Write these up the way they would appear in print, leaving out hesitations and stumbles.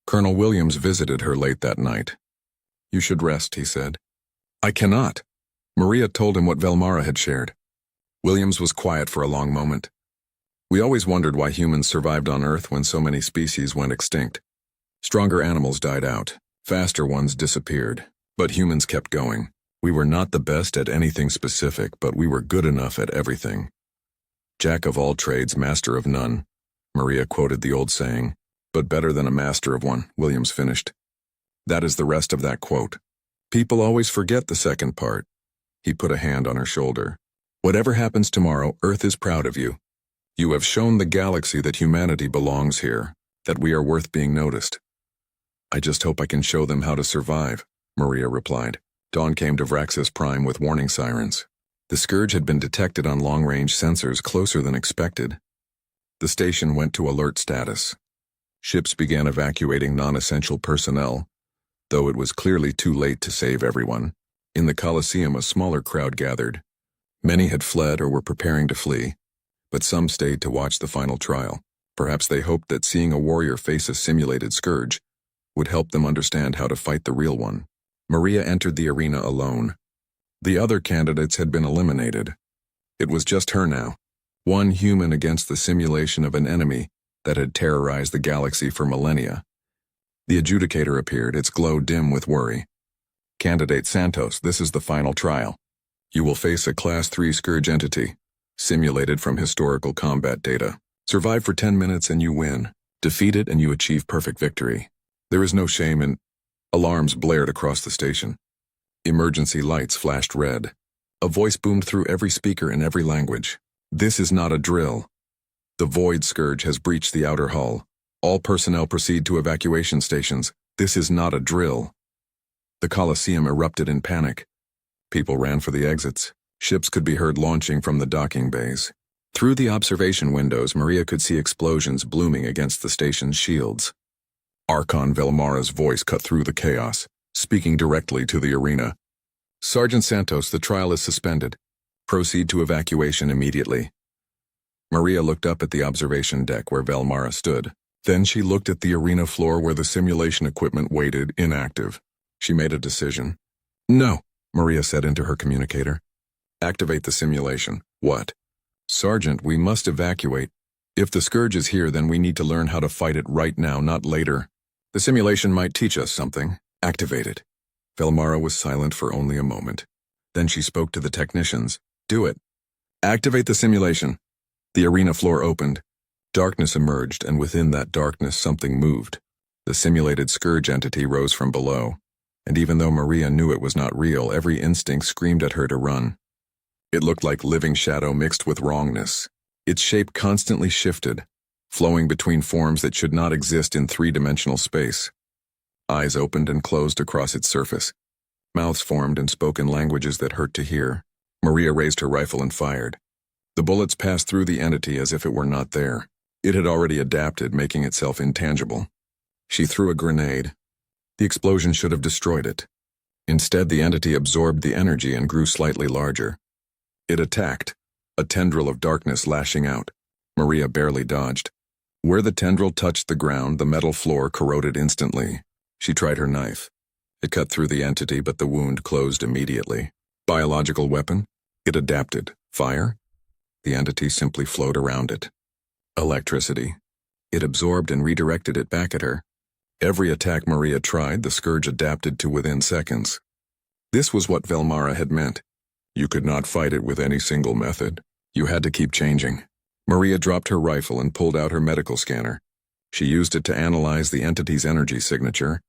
Colonel Williams visited her late that night. "You should rest," he said. "I cannot." Maria told him what Velmara had shared. Williams was quiet for a long moment. "We always wondered why humans survived on Earth when so many species went extinct. Stronger animals died out, faster ones disappeared, but humans kept going. We were not the best at anything specific, but we were good enough at everything. Jack of all trades, master of none." Maria quoted the old saying, "But better than a master of one," Williams finished. "That is the rest of that quote. People always forget the second part." He put a hand on her shoulder. "Whatever happens tomorrow, Earth is proud of you. You have shown the galaxy that humanity belongs here, that we are worth being noticed." "I just hope I can show them how to survive," Maria replied. Dawn came to Vraxis Prime with warning sirens. The scourge had been detected on long-range sensors closer than expected. The station went to alert status. Ships began evacuating non-essential personnel, though it was clearly too late to save everyone. In the Colosseum, a smaller crowd gathered. Many had fled or were preparing to flee, but some stayed to watch the final trial. Perhaps they hoped that seeing a warrior face a simulated scourge would help them understand how to fight the real one. Maria entered the arena alone. The other candidates had been eliminated. It was just her now, one human against the simulation of an enemy that had terrorized the galaxy for millennia. The adjudicator appeared, its glow dim with worry. "Candidate Santos, this is the final trial. You will face a Class 3 Scourge entity, simulated from historical combat data. Survive for 10 minutes and you win. Defeat it and you achieve perfect victory. There is no shame in—" Alarms blared across the station. Emergency lights flashed red. A voice boomed through every speaker in every language. "This is not a drill. The Void Scourge has breached the outer hull. All personnel proceed to evacuation stations. This is not a drill." The Colosseum erupted in panic. People ran for the exits. Ships could be heard launching from the docking bays. Through the observation windows, Maria could see explosions blooming against the station's shields. Archon Velmara's voice cut through the chaos, speaking directly to the arena. "Sergeant Santos, the trial is suspended. Proceed to evacuation immediately." Maria looked up at the observation deck where Velmara stood. Then she looked at the arena floor where the simulation equipment waited, inactive. She made a decision. "No," Maria said into her communicator. "Activate the simulation." "What?" "Sergeant, we must evacuate. If the scourge is here, then we need to learn how to fight it right now, not later. The simulation might teach us something. Activate it." Velmara was silent for only a moment. Then she spoke to the technicians. "Do it. Activate the simulation." The arena floor opened. Darkness emerged, and within that darkness something moved. The simulated scourge entity rose from below, and even though Maria knew it was not real, every instinct screamed at her to run. It looked like living shadow mixed with wrongness. Its shape constantly shifted, flowing between forms that should not exist in three-dimensional space. Eyes opened and closed across its surface. Mouths formed and spoke in languages that hurt to hear. Maria raised her rifle and fired. The bullets passed through the entity as if it were not there. It had already adapted, making itself intangible. She threw a grenade. The explosion should have destroyed it. Instead, the entity absorbed the energy and grew slightly larger. It attacked, a tendril of darkness lashing out. Maria barely dodged. Where the tendril touched the ground, the metal floor corroded instantly. She tried her knife. It cut through the entity, but the wound closed immediately. Biological weapon? It adapted. Fire? The entity simply flowed around it. Electricity. It absorbed and redirected it back at her. Every attack Maria tried, the scourge adapted to within seconds. This was what Velmara had meant. You could not fight it with any single method. You had to keep changing. Maria dropped her rifle and pulled out her medical scanner. She used it to analyze the entity's energy signature,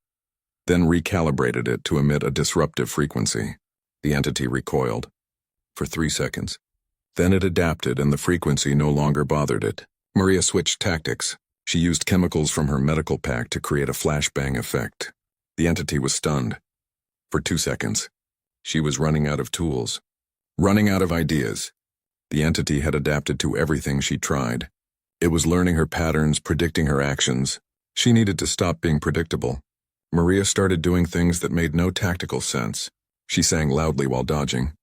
then recalibrated it to emit a disruptive frequency. The entity recoiled. For 3 seconds. Then it adapted and the frequency no longer bothered it. Maria switched tactics. She used chemicals from her medical pack to create a flashbang effect. The entity was stunned. For 2 seconds. She was running out of tools. Running out of ideas. The entity had adapted to everything she tried. It was learning her patterns, predicting her actions. She needed to stop being predictable. Maria started doing things that made no tactical sense. She sang loudly while dodging.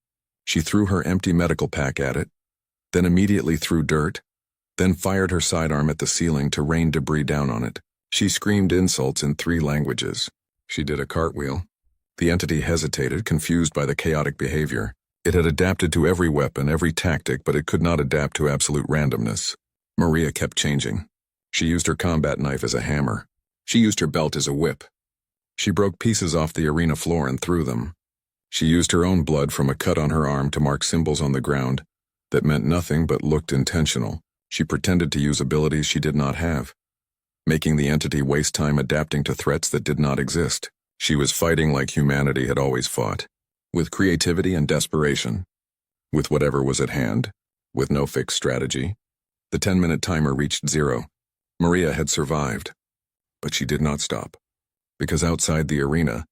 She threw her empty medical pack at it, then immediately threw dirt, then fired her sidearm at the ceiling to rain debris down on it. She screamed insults in 3 languages. She did a cartwheel. The entity hesitated, confused by the chaotic behavior. It had adapted to every weapon, every tactic, but it could not adapt to absolute randomness. Maria kept changing. She used her combat knife as a hammer. She used her belt as a whip. She broke pieces off the arena floor and threw them. She used her own blood from a cut on her arm to mark symbols on the ground that meant nothing but looked intentional. She pretended to use abilities she did not have, making the entity waste time adapting to threats that did not exist. She was fighting like humanity had always fought, with creativity and desperation, with whatever was at hand, with no fixed strategy. The 10-minute timer reached 0. Maria had survived, but she did not stop, because outside the arena,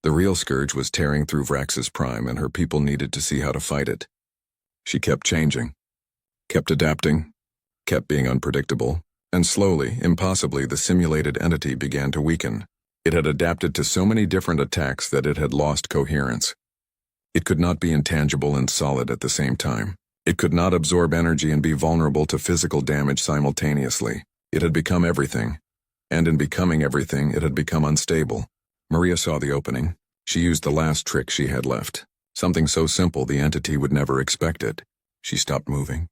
the real scourge was tearing through Vrax's prime, and her people needed to see how to fight it. She kept changing, kept adapting, kept being unpredictable, and slowly, impossibly, the simulated entity began to weaken. It had adapted to so many different attacks that it had lost coherence. It could not be intangible and solid at the same time. It could not absorb energy and be vulnerable to physical damage simultaneously. It had become everything, and in becoming everything, it had become unstable. Maria saw the opening. She used the last trick she had left. Something so simple the entity would never expect it. She stopped moving,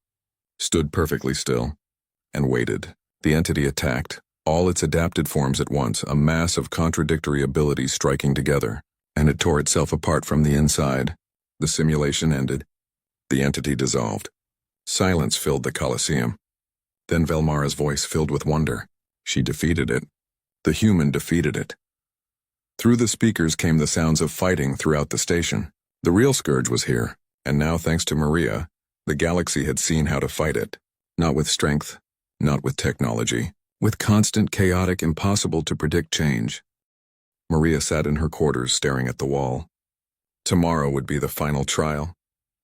stood perfectly still, and waited. The entity attacked, all its adapted forms at once, a mass of contradictory abilities striking together, and it tore itself apart from the inside. The simulation ended. The entity dissolved. Silence filled the Colosseum. Then Velmara's voice filled with wonder. She defeated it. The human defeated it. Through the speakers came the sounds of fighting throughout the station. The real scourge was here, and now, thanks to Maria, the galaxy had seen how to fight it. Not with strength, not with technology, with constant, chaotic, impossible-to-predict change. Maria sat in her quarters staring at the wall. Tomorrow would be the final trial.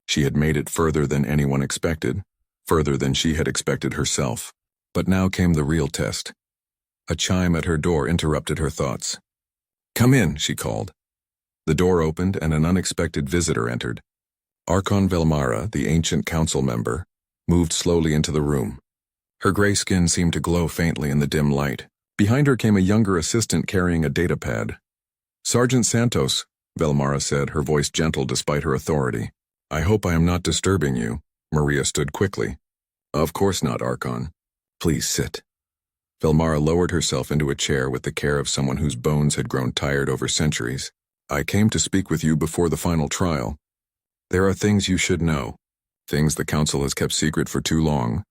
She had made it further than anyone expected, further than she had expected herself. But now came the real test. A chime at her door interrupted her thoughts. "Come in," she called. The door opened and an unexpected visitor entered. Archon Velmara, the ancient council member, moved slowly into the room. Her gray skin seemed to glow faintly in the dim light. Behind her came a younger assistant carrying a datapad. "Sergeant Santos," Velmara said, her voice gentle despite her authority. "I hope I am not disturbing you." Maria stood quickly. "Of course not, Archon. Please sit." Velmara lowered herself into a chair with the care of someone whose bones had grown tired over centuries. "I came to speak with you before the final trial. There are things you should know, things the Council has kept secret for too long."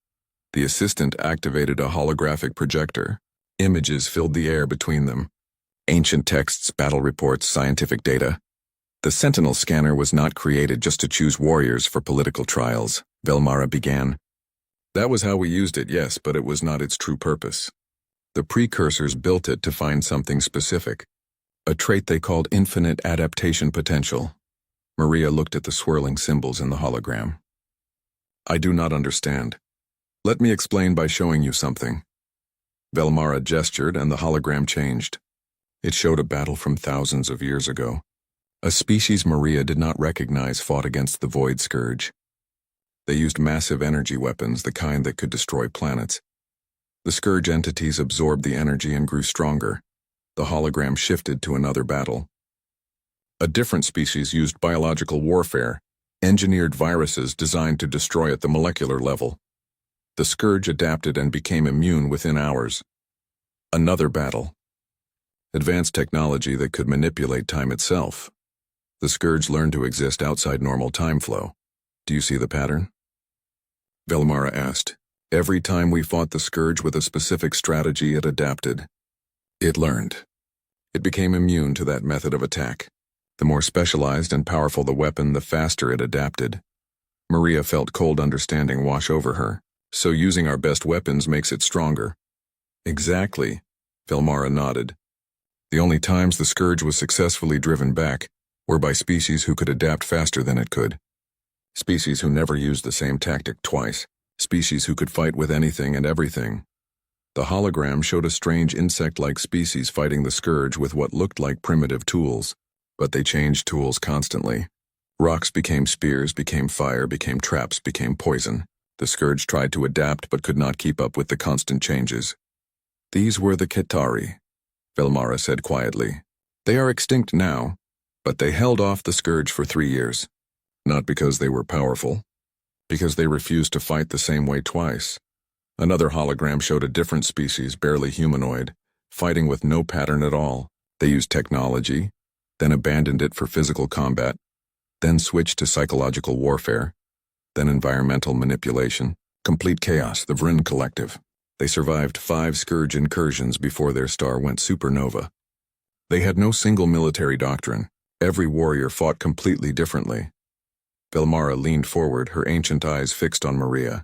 The assistant activated a holographic projector. Images filled the air between them. Ancient texts, battle reports, scientific data. The Sentinel scanner was not created just to choose warriors for political trials, Velmara began. "That was how we used it, yes, but it was not its true purpose. The precursors built it to find something specific, a trait they called infinite adaptation potential." Maria looked at the swirling symbols in the hologram. "I do not understand. Let me explain by showing you something." Velmara gestured and the hologram changed. It showed a battle from thousands of years ago. A species Maria did not recognize fought against the Void Scourge. They used massive energy weapons, the kind that could destroy planets. The Scourge entities absorbed the energy and grew stronger. The hologram shifted to another battle. A different species used biological warfare, engineered viruses designed to destroy at the molecular level. The Scourge adapted and became immune within hours. Another battle. Advanced technology that could manipulate time itself. The Scourge learned to exist outside normal time flow. Do you see the pattern? Velmara asked. Every time we fought the Scourge with a specific strategy, it adapted. It learned. It became immune to that method of attack. The more specialized and powerful the weapon, the faster it adapted. Maria felt cold understanding wash over her. "So using our best weapons makes it stronger." "Exactly," Velmara nodded. "The only times the Scourge was successfully driven back were by species who could adapt faster than it could. Species who never used the same tactic twice. Species who could fight with anything and everything." The hologram showed a strange insect-like species fighting the Scourge with what looked like primitive tools, but they changed tools constantly. Rocks became spears, became fire, became traps, became poison. The Scourge tried to adapt but could not keep up with the constant changes. These were the Qitari, Velmara said quietly. They are extinct now, but they held off the scourge for 3 years. Not because they were powerful, because they refused to fight the same way twice. Another hologram showed a different species, barely humanoid, fighting with no pattern at all. They used technology, then abandoned it for physical combat, then switched to psychological warfare, then environmental manipulation. Complete chaos, the Vryn Collective. They survived 5 scourge incursions before their star went supernova. They had no single military doctrine. Every warrior fought completely differently. Velmara leaned forward, her ancient eyes fixed on Maria.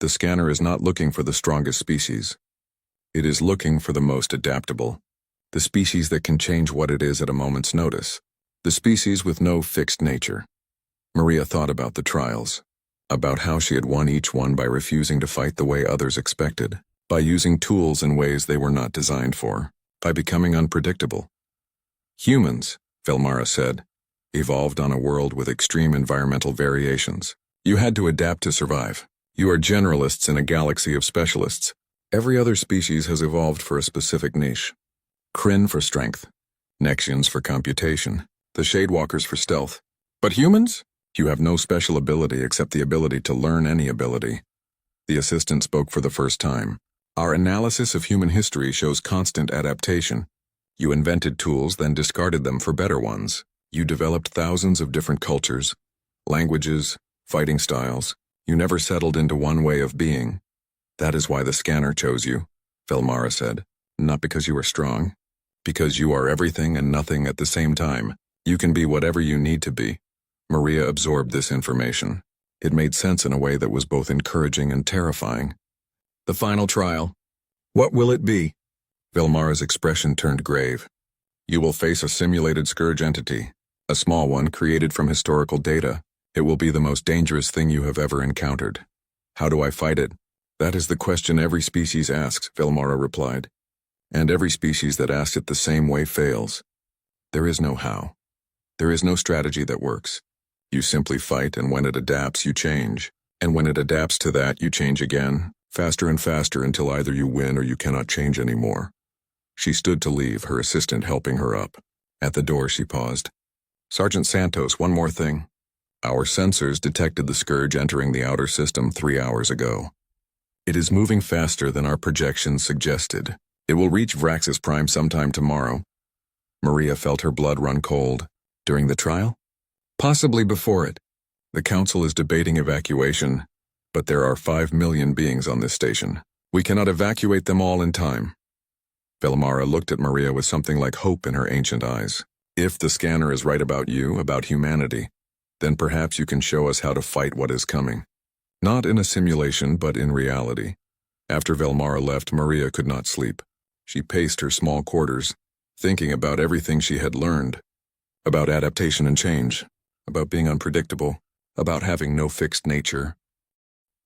The scanner is not looking for the strongest species. It is looking for the most adaptable. The species that can change what it is at a moment's notice. The species with no fixed nature. Maria thought about the trials, about how she had won each one by refusing to fight the way others expected, by using tools in ways they were not designed for, by becoming unpredictable. Humans, Velmara said, evolved on a world with extreme environmental variations. You had to adapt to survive. You are generalists in a galaxy of specialists. Every other species has evolved for a specific niche. Kryn for strength, Nexians for computation, the Shadewalkers for stealth. But humans? You have no special ability except the ability to learn any ability. The assistant spoke for the first time. Our analysis of human history shows constant adaptation. You invented tools, then discarded them for better ones. You developed thousands of different cultures, languages, fighting styles. You never settled into one way of being. That is why the scanner chose you, Velmara said. Not because you are strong. Because you are everything and nothing at the same time. You can be whatever you need to be. Maria absorbed this information. It made sense in a way that was both encouraging and terrifying. The final trial. What will it be? Velmara's expression turned grave. You will face a simulated scourge entity, a small one created from historical data. It will be the most dangerous thing you have ever encountered. How do I fight it? That is the question every species asks, Velmara replied. And every species that asks it the same way fails. There is no how. There is no strategy that works. You simply fight, and when it adapts, you change. And when it adapts to that, you change again, faster and faster until either you win or you cannot change anymore. She stood to leave, her assistant helping her up. At the door, she paused. Sergeant Santos, one more thing. Our sensors detected the scourge entering the outer system 3 hours ago. It is moving faster than our projections suggested. It will reach Vraxis Prime sometime tomorrow. Maria felt her blood run cold. During the trial? Possibly before it. The Council is debating evacuation, but there are 5 million beings on this station. We cannot evacuate them all in time. Velmara looked at Maria with something like hope in her ancient eyes. If the scanner is right about you, about humanity, then perhaps you can show us how to fight what is coming. Not in a simulation, but in reality. After Velmara left, Maria could not sleep. She paced her small quarters, thinking about everything she had learned. About adaptation and change. About being unpredictable. About having no fixed nature.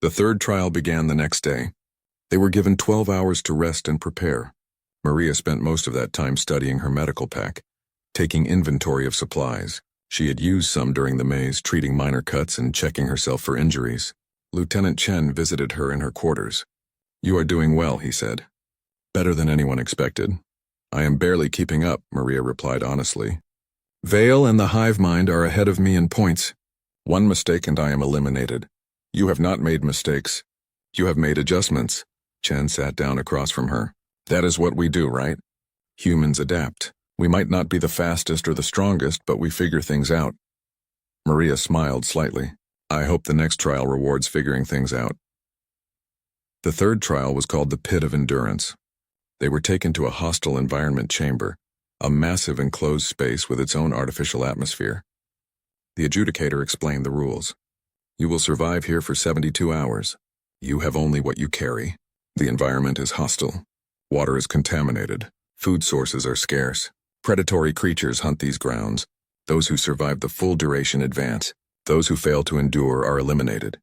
The third trial began the next day. They were given 12 hours to rest and prepare. Maria spent most of that time studying her medical pack, taking inventory of supplies. She had used some during the maze, treating minor cuts and checking herself for injuries. Lieutenant Chen visited her in her quarters. You are doing well, he said. Better than anyone expected. I am barely keeping up, Maria replied honestly. Vale and the hive mind are ahead of me in points. One mistake and I am eliminated. You have not made mistakes. You have made adjustments. Chen sat down across from her. That is what we do, right? Humans adapt. We might not be the fastest or the strongest, but we figure things out. Maria smiled slightly. I hope the next trial rewards figuring things out. The third trial was called the Pit of Endurance. They were taken to a hostile environment chamber, a massive enclosed space with its own artificial atmosphere. The adjudicator explained the rules. You will survive here for 72 hours. You have only what you carry. The environment is hostile. Water is contaminated. Food sources are scarce. Predatory creatures hunt these grounds. Those who survive the full duration advance. Those who fail to endure are eliminated.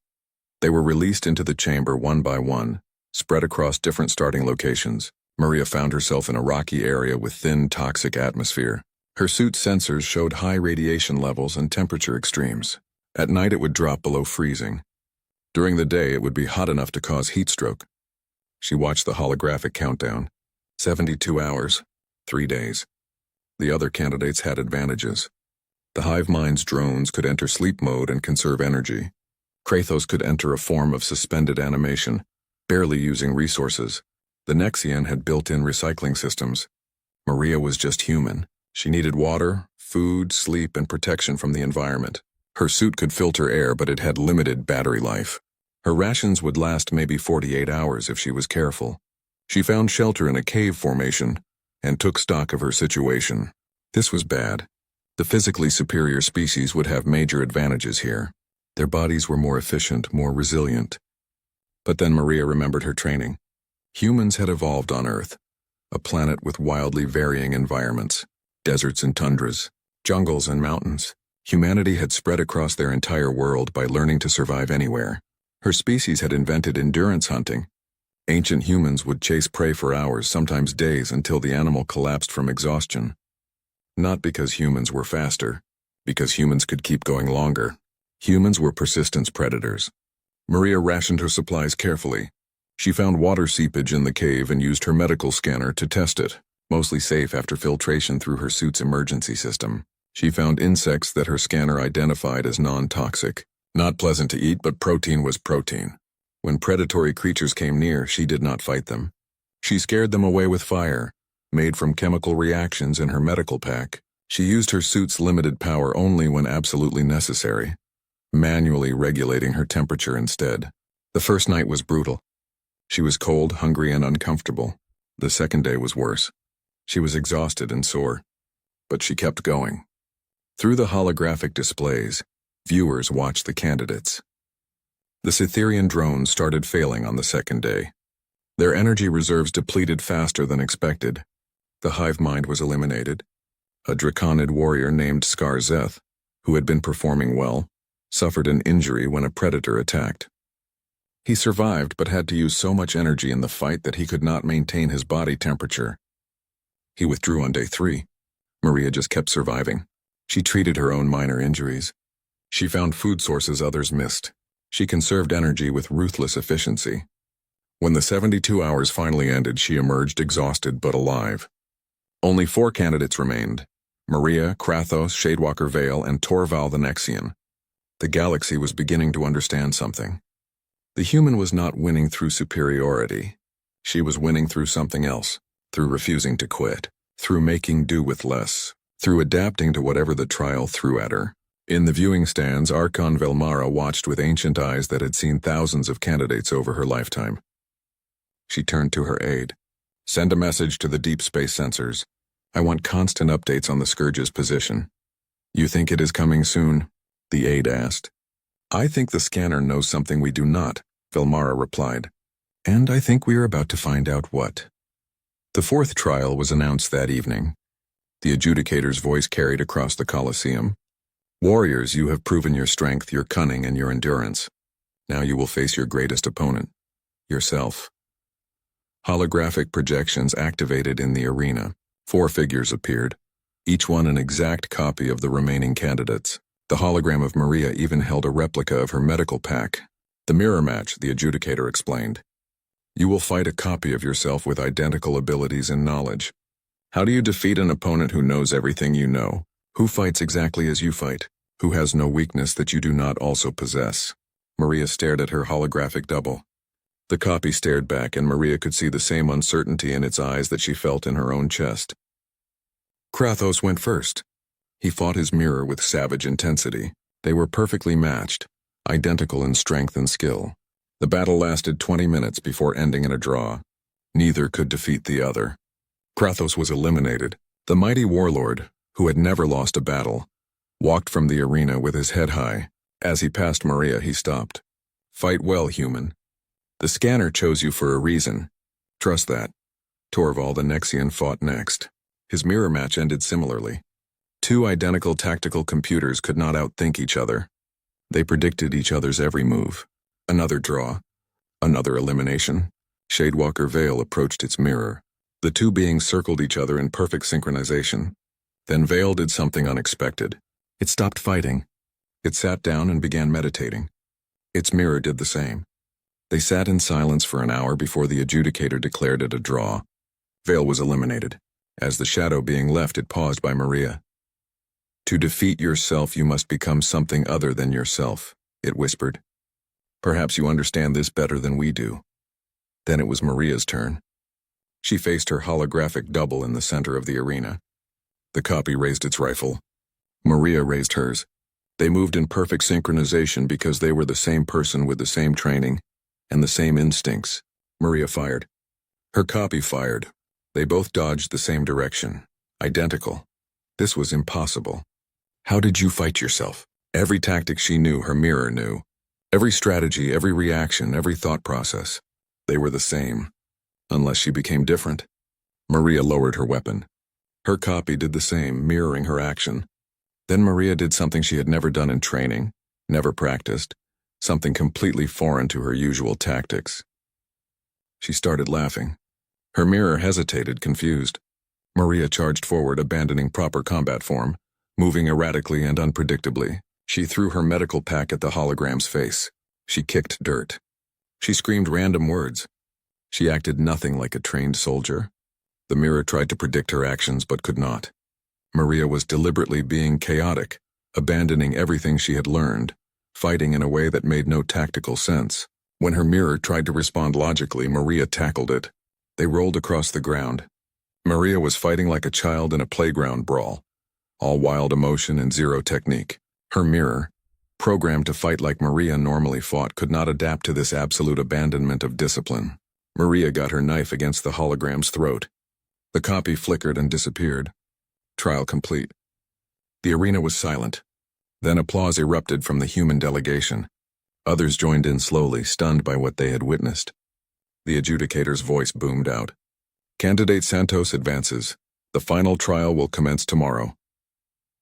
They were released into the chamber one by one, spread across different starting locations. Maria found herself in a rocky area with thin, toxic atmosphere. Her suit's sensors showed high radiation levels and temperature extremes. At night it would drop below freezing. During the day it would be hot enough to cause heat stroke. She watched the holographic countdown. 72 hours, 3 days. The other candidates had advantages. The hive mind's drones could enter sleep mode and conserve energy. Kratos could enter a form of suspended animation, barely using resources. The Nexian had built-in recycling systems. Maria was just human. She needed water, food, sleep, and protection from the environment. Her suit could filter air, but it had limited battery life. Her rations would last maybe 48 hours if she was careful. She found shelter in a cave formation and took stock of her situation. This was bad. The physically superior species would have major advantages here. Their bodies were more efficient, more resilient. But then Maria remembered her training. Humans had evolved on Earth, a planet with wildly varying environments, deserts and tundras, jungles and mountains. Humanity had spread across their entire world by learning to survive anywhere. Her species had invented endurance hunting. Ancient humans would chase prey for hours, sometimes days, until the animal collapsed from exhaustion. Not because humans were faster, because humans could keep going longer. Humans were persistence predators. Maria rationed her supplies carefully. She found water seepage in the cave and used her medical scanner to test it, mostly safe after filtration through her suit's emergency system. She found insects that her scanner identified as non-toxic. Not pleasant to eat, but protein was protein. When predatory creatures came near, she did not fight them. She scared them away with fire, made from chemical reactions in her medical pack. She used her suit's limited power only when absolutely necessary, manually regulating her temperature instead. The first night was brutal. She was cold, hungry, and uncomfortable. The second day was worse. She was exhausted and sore. But she kept going. Through the holographic displays, viewers watched the candidates. The Cytherian drones started failing on the second day. Their energy reserves depleted faster than expected. The hive mind was eliminated. A Draconid warrior named Skarzeth, who had been performing well, suffered an injury when a predator attacked. He survived but had to use so much energy in the fight that he could not maintain his body temperature. He withdrew on day 3. Maria just kept surviving. She treated her own minor injuries. She found food sources others missed. She conserved energy with ruthless efficiency. When the 72 hours finally ended, she emerged exhausted but alive. Only 4 candidates remained: Maria, Kratos, Shadewalker Vale, and Torval the Nexian. The galaxy was beginning to understand something. The human was not winning through superiority. She was winning through something else, through refusing to quit, through making do with less, through adapting to whatever the trial threw at her. In the viewing stands, Archon Velmara watched with ancient eyes that had seen thousands of candidates over her lifetime. She turned to her aide. "Send a message to the deep space sensors. I want constant updates on the Scourge's position." "You think it is coming soon?" the aide asked. "I think the scanner knows something we do not," Velmara replied. "And I think we are about to find out what." The 4th trial was announced that evening. The adjudicator's voice carried across the Colosseum. "Warriors, you have proven your strength, your cunning, and your endurance. Now you will face your greatest opponent, yourself." Holographic projections activated in the arena. 4 figures appeared, each one an exact copy of the remaining candidates. The hologram of Maria even held a replica of her medical pack. "The mirror match," the adjudicator explained. "You will fight a copy of yourself with identical abilities and knowledge. How do you defeat an opponent who knows everything you know? Who fights exactly as you fight? Who has no weakness that you do not also possess?" Maria stared at her holographic double. The copy stared back, and Maria could see the same uncertainty in its eyes that she felt in her own chest. Kratos went first. He fought his mirror with savage intensity. They were perfectly matched, identical in strength and skill. The battle lasted 20 minutes before ending in a draw. Neither could defeat the other. Kratos was eliminated. The mighty warlord, who had never lost a battle, walked from the arena with his head high. As he passed Maria, he stopped. "Fight well, human. The scanner chose you for a reason. Trust that." Torval the Nexian fought next. His mirror match ended similarly. 2 identical tactical computers could not outthink each other. They predicted each other's every move. Another draw. Another elimination. Shadewalker Vale approached its mirror. The 2 beings circled each other in perfect synchronization. Then Vale did something unexpected. It stopped fighting. It sat down and began meditating. Its mirror did the same. They sat in silence for an hour before the adjudicator declared it a draw. Vale was eliminated. As the shadow being left, it paused by Maria. To defeat yourself, you must become something other than yourself, it whispered. Perhaps you understand this better than we do. Then it was Maria's turn. She faced her holographic double in the center of the arena. The copy raised its rifle. Maria raised hers. They moved in perfect synchronization because they were the same person with the same training and the same instincts. Maria fired. Her copy fired. They both dodged the same direction. Identical. This was impossible. How did you fight yourself? Every tactic she knew, her mirror knew. Every strategy, every reaction, every thought process. They were the same. Unless she became different. Maria lowered her weapon. Her copy did the same, mirroring her action. Then Maria did something she had never done in training, never practiced, something completely foreign to her usual tactics. She started laughing. Her mirror hesitated, confused. Maria charged forward, abandoning proper combat form, moving erratically and unpredictably. She threw her medical pack at the hologram's face. She kicked dirt. She screamed random words. She acted nothing like a trained soldier. The mirror tried to predict her actions but could not. Maria was deliberately being chaotic, abandoning everything she had learned, fighting in a way that made no tactical sense. When her mirror tried to respond logically, Maria tackled it. They rolled across the ground. Maria was fighting like a child in a playground brawl, all wild emotion and zero technique. Her mirror, programmed to fight like Maria normally fought, could not adapt to this absolute abandonment of discipline. Maria got her knife against the hologram's throat. The copy flickered and disappeared. Trial complete. The arena was silent. Then applause erupted from the human delegation. Others joined in slowly, stunned by what they had witnessed. The adjudicator's voice boomed out. Candidate Santos advances. The final trial will commence tomorrow.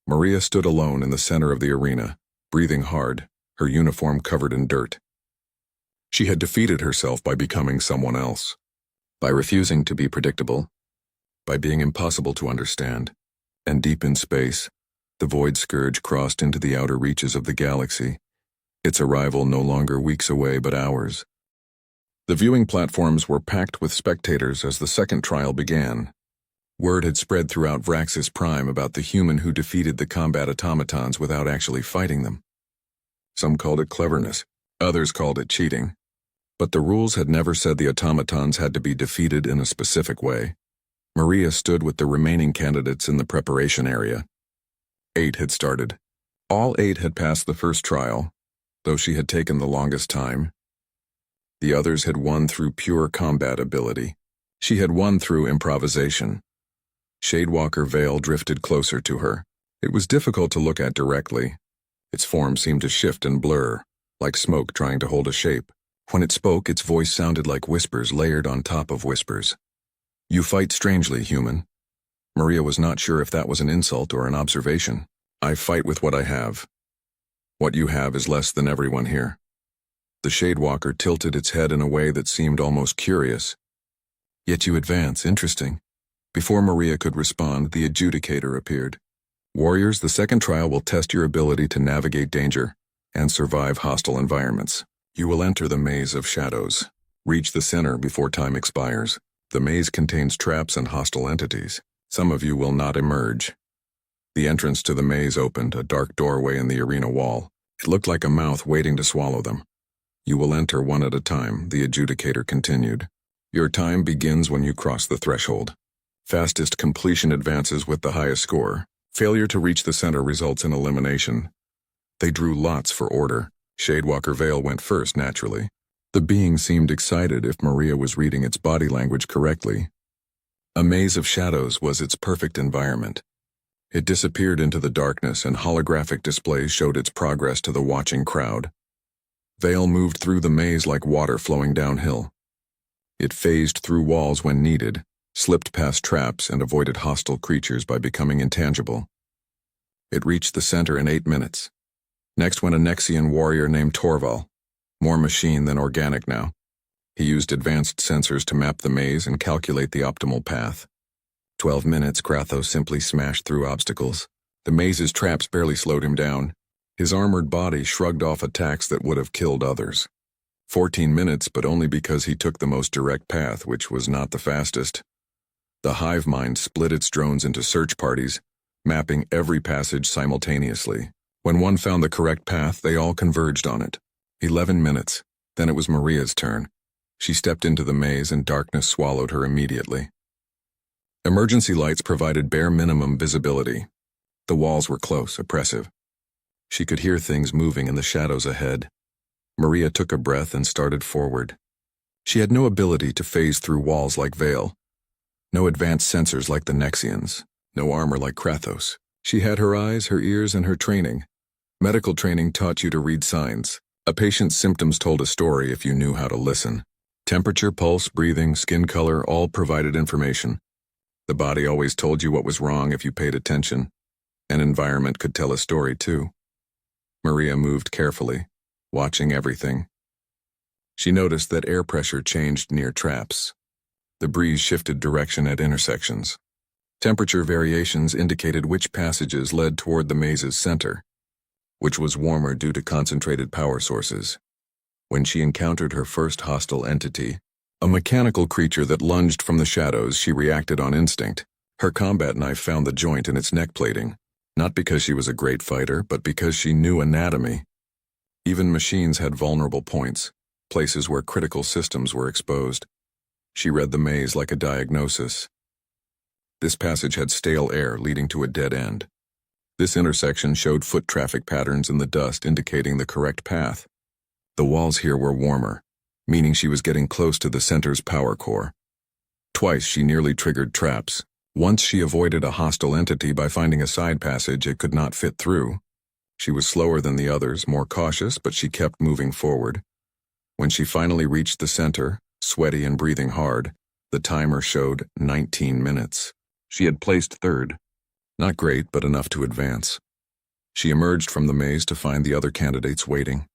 Maria stood alone in the center of the arena, breathing hard, her uniform covered in dirt. She had defeated herself by becoming someone else, by refusing to be predictable, by being impossible to understand. And deep in space, the void scourge crossed into the outer reaches of the galaxy, its arrival no longer weeks away but hours. The viewing platforms were packed with spectators as the second trial began. Word had spread throughout Vraxis Prime about the human who defeated the combat automatons without actually fighting them. Some called it cleverness, others called it cheating. But the rules had never said the automatons had to be defeated in a specific way. Maria stood with the remaining candidates in the preparation area. 8 had started. All 8 had passed the first trial, though she had taken the longest time. The others had won through pure combat ability. She had won through improvisation. Shadewalker Vale drifted closer to her. It was difficult to look at directly. Its form seemed to shift and blur, like smoke trying to hold a shape. When it spoke, its voice sounded like whispers layered on top of whispers. You fight strangely, human. Maria was not sure if that was an insult or an observation. I fight with what I have. What you have is less than everyone here. The Shadewalker tilted its head in a way that seemed almost curious. Yet you advance, interesting. Before Maria could respond, the adjudicator appeared. Warriors, the second trial will test your ability to navigate danger and survive hostile environments. You will enter the maze of shadows. Reach the center before time expires. The maze contains traps and hostile entities. Some of you will not emerge. The entrance to the maze opened, a dark doorway in the arena wall. It looked like a mouth waiting to swallow them. You will enter one at a time, the adjudicator continued. Your time begins when you cross the threshold. Fastest completion advances with the highest score. Failure to reach the center results in elimination. They drew lots for order. Shadewalker Vale went first, naturally. The being seemed excited if Maria was reading its body language correctly. A maze of shadows was its perfect environment. It disappeared into the darkness and holographic displays showed its progress to the watching crowd. Vale moved through the maze like water flowing downhill. It phased through walls when needed, slipped past traps and avoided hostile creatures by becoming intangible. It reached the center in 8 minutes. Next went a Nexian warrior named Torval. More machine than organic now. He used advanced sensors to map the maze and calculate the optimal path. 12 minutes, Krathos simply smashed through obstacles. The maze's traps barely slowed him down. His armored body shrugged off attacks that would have killed others. 14 minutes, but only because he took the most direct path, which was not the fastest. The hive mind split its drones into search parties, mapping every passage simultaneously. When one found the correct path, they all converged on it. 11 minutes. Then it was Maria's turn. She stepped into the maze and darkness swallowed her immediately. Emergency lights provided bare minimum visibility. The walls were close, oppressive. She could hear things moving in the shadows ahead. Maria took a breath and started forward. She had no ability to phase through walls like Vale. No advanced sensors like the Nexians. No armor like Kratos. She had her eyes, her ears, and her training. Medical training taught you to read signs. A patient's symptoms told a story if you knew how to listen. Temperature, pulse, breathing, skin color all provided information. The body always told you what was wrong if you paid attention. An environment could tell a story too. Maria moved carefully, watching everything. She noticed that air pressure changed near traps. The breeze shifted direction at intersections. Temperature variations indicated which passages led toward the maze's center, which was warmer due to concentrated power sources. When she encountered her first hostile entity, a mechanical creature that lunged from the shadows, she reacted on instinct. Her combat knife found the joint in its neck plating, not because she was a great fighter, but because she knew anatomy. Even machines had vulnerable points, places where critical systems were exposed. She read the maze like a diagnosis. This passage had stale air leading to a dead end. This intersection showed foot traffic patterns in the dust indicating the correct path. The walls here were warmer, meaning she was getting close to the center's power core. Twice she nearly triggered traps. Once she avoided a hostile entity by finding a side passage it could not fit through. She was slower than the others, more cautious, but she kept moving forward. When she finally reached the center, sweaty and breathing hard, the timer showed 19 minutes. She had placed third. Not great, but enough to advance. She emerged from the maze to find the other candidates waiting.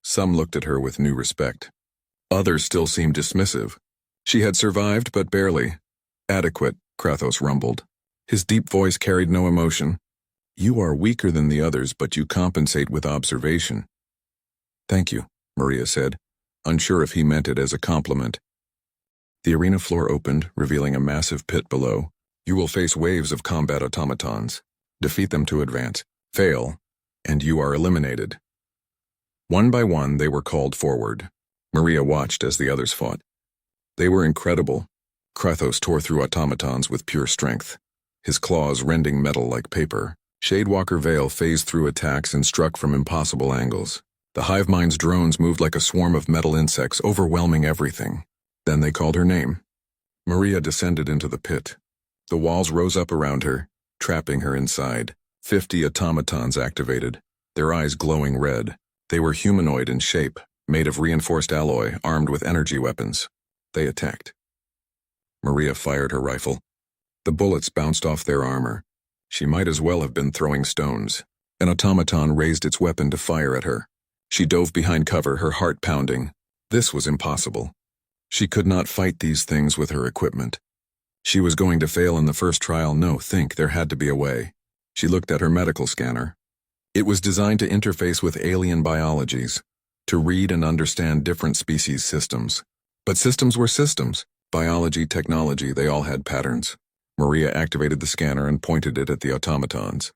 Some looked at her with new respect. Others still seemed dismissive. She had survived, but barely. Adequate, Kratos rumbled. His deep voice carried no emotion. You are weaker than the others, but you compensate with observation. Thank you, Maria said, unsure if he meant it as a compliment. The arena floor opened, revealing a massive pit below. You will face waves of combat automatons. Defeat them to advance. Fail, and you are eliminated. One by one, they were called forward. Maria watched as the others fought. They were incredible. Kratos tore through automatons with pure strength, his claws rending metal like paper. Shadewalker Vale phased through attacks and struck from impossible angles. The hive mind's drones moved like a swarm of metal insects, overwhelming everything. Then they called her name. Maria descended into the pit. The walls rose up around her, trapping her inside. 50 automatons activated, their eyes glowing red. They were humanoid in shape, made of reinforced alloy, armed with energy weapons. They attacked. Maria fired her rifle. The bullets bounced off their armor. She might as well have been throwing stones. An automaton raised its weapon to fire at her. She dove behind cover, her heart pounding. This was impossible. She could not fight these things with her equipment. She was going to fail in the first trial. There had to be a way. She looked at her medical scanner. It was designed to interface with alien biologies, to read and understand different species' systems. But systems were systems. Biology, technology, they all had patterns. Maria activated the scanner and pointed it at the automatons.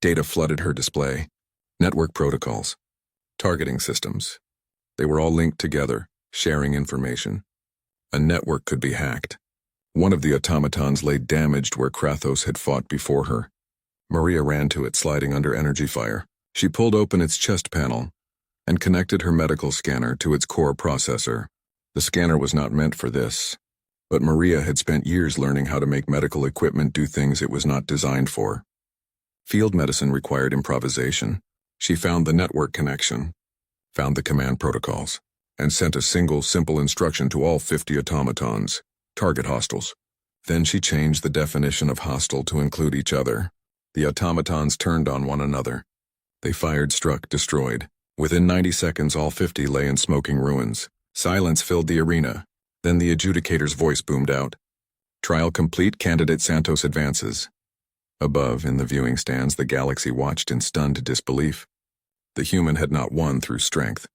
Data flooded her display. Network protocols. Targeting systems. They were all linked together, sharing information. A network could be hacked. One of the automatons lay damaged where Kratos had fought before her. Maria ran to it, sliding under energy fire. She pulled open its chest panel and connected her medical scanner to its core processor. The scanner was not meant for this, but Maria had spent years learning how to make medical equipment do things it was not designed for. Field medicine required improvisation. She found the network connection, found the command protocols, and sent a single, simple instruction to all 50 automatons. Target hostiles. Then she changed the definition of hostile to include each other. The automatons turned on one another. They fired, struck, destroyed. Within 90 seconds, all 50 lay in smoking ruins. Silence filled the arena. Then the adjudicator's voice boomed out. Trial complete, candidate Santos advances. Above, in the viewing stands, the galaxy watched in stunned disbelief. The human had not won through strength.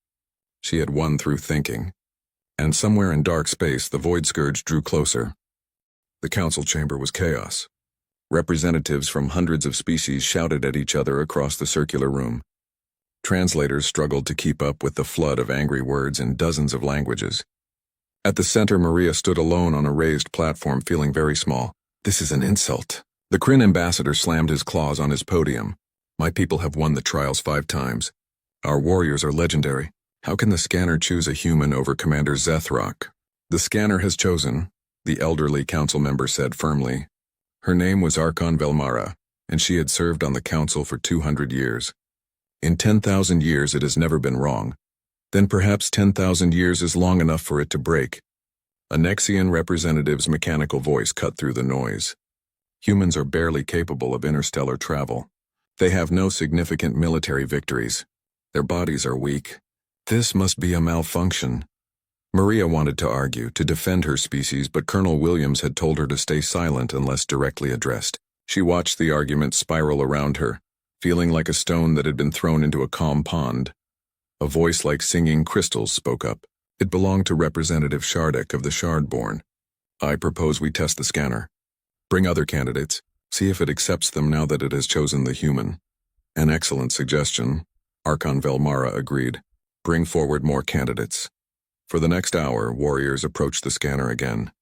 She had won through thinking. And somewhere in dark space, the void scourge drew closer. The council chamber was chaos. Representatives from hundreds of species shouted at each other across the circular room. Translators struggled to keep up with the flood of angry words in dozens of languages. At the center, Maria stood alone on a raised platform, feeling very small. This is an insult. The Kryn ambassador slammed his claws on his podium. My people have won the trials 5 times. Our warriors are legendary. How can the scanner choose a human over Commander Zethrock? The scanner has chosen, the elderly council member said firmly. Her name was Archon Velmara, and she had served on the council for 200 years. In 10,000 years it has never been wrong. Then perhaps 10,000 years is long enough for it to break. A Nexian representative's mechanical voice cut through the noise. Humans are barely capable of interstellar travel. They have no significant military victories. Their bodies are weak. This must be a malfunction. Maria wanted to argue, to defend her species, but Colonel Williams had told her to stay silent unless directly addressed. She watched the argument spiral around her, feeling like a stone that had been thrown into a calm pond. A voice like singing crystals spoke up. It belonged to Representative Shardek of the Shardborn. I propose we test the scanner. Bring other candidates. See if it accepts them now that it has chosen the human. An excellent suggestion. Archon Velmara agreed. Bring forward more candidates. For the next hour, warriors approached the scanner again.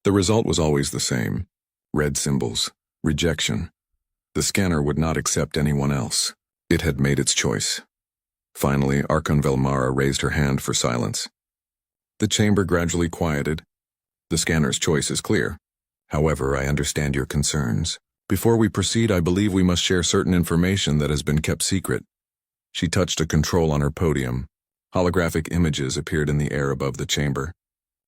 The result was always the same. Red symbols. Rejection. The scanner would not accept anyone else. It had made its choice. Finally, Archon Velmara raised her hand for silence. The chamber gradually quieted. The scanner's choice is clear. However, I understand your concerns. Before we proceed, I believe we must share certain information that has been kept secret. She touched a control on her podium. Holographic images appeared in the air above the chamber.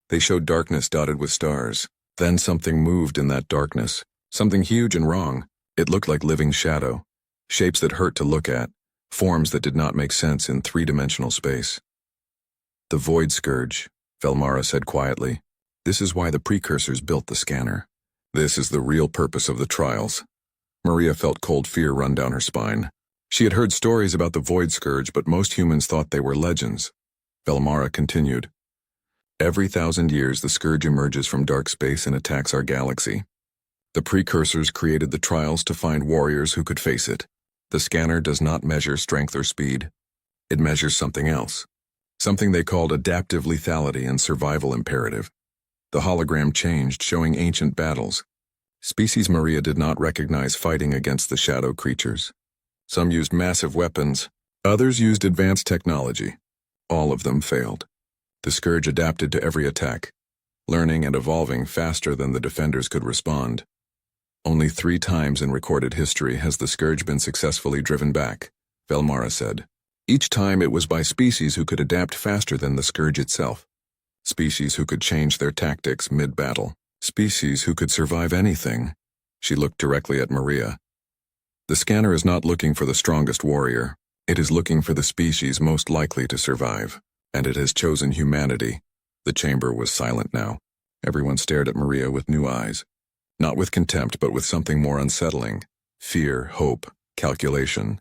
They showed darkness dotted with stars. Then something moved in that darkness. Something huge and wrong. It looked like living shadow. Shapes that hurt to look at. Forms that did not make sense in 3-dimensional space. The Void Scourge, Velmara said quietly. This is why the precursors built the scanner. This is the real purpose of the trials. Maria felt cold fear run down her spine. She had heard stories about the Void Scourge, but most humans thought they were legends. Velmara continued. Every 1,000 years the Scourge emerges from dark space and attacks our galaxy. The precursors created the trials to find warriors who could face it. The scanner does not measure strength or speed. It measures something else. Something they called adaptive lethality and survival imperative. The hologram changed, showing ancient battles. Species Maria did not recognize fighting against the shadow creatures. Some used massive weapons. Others used advanced technology. All of them failed. The Scourge adapted to every attack, learning and evolving faster than the defenders could respond. Only 3 times in recorded history has the Scourge been successfully driven back, Velmara said. Each time it was by species who could adapt faster than the Scourge itself. Species who could change their tactics mid-battle. Species who could survive anything. She looked directly at Maria. The scanner is not looking for the strongest warrior. It is looking for the species most likely to survive. And it has chosen humanity. The chamber was silent now. Everyone stared at Maria with new eyes. Not with contempt, but with something more unsettling. Fear, hope, calculation.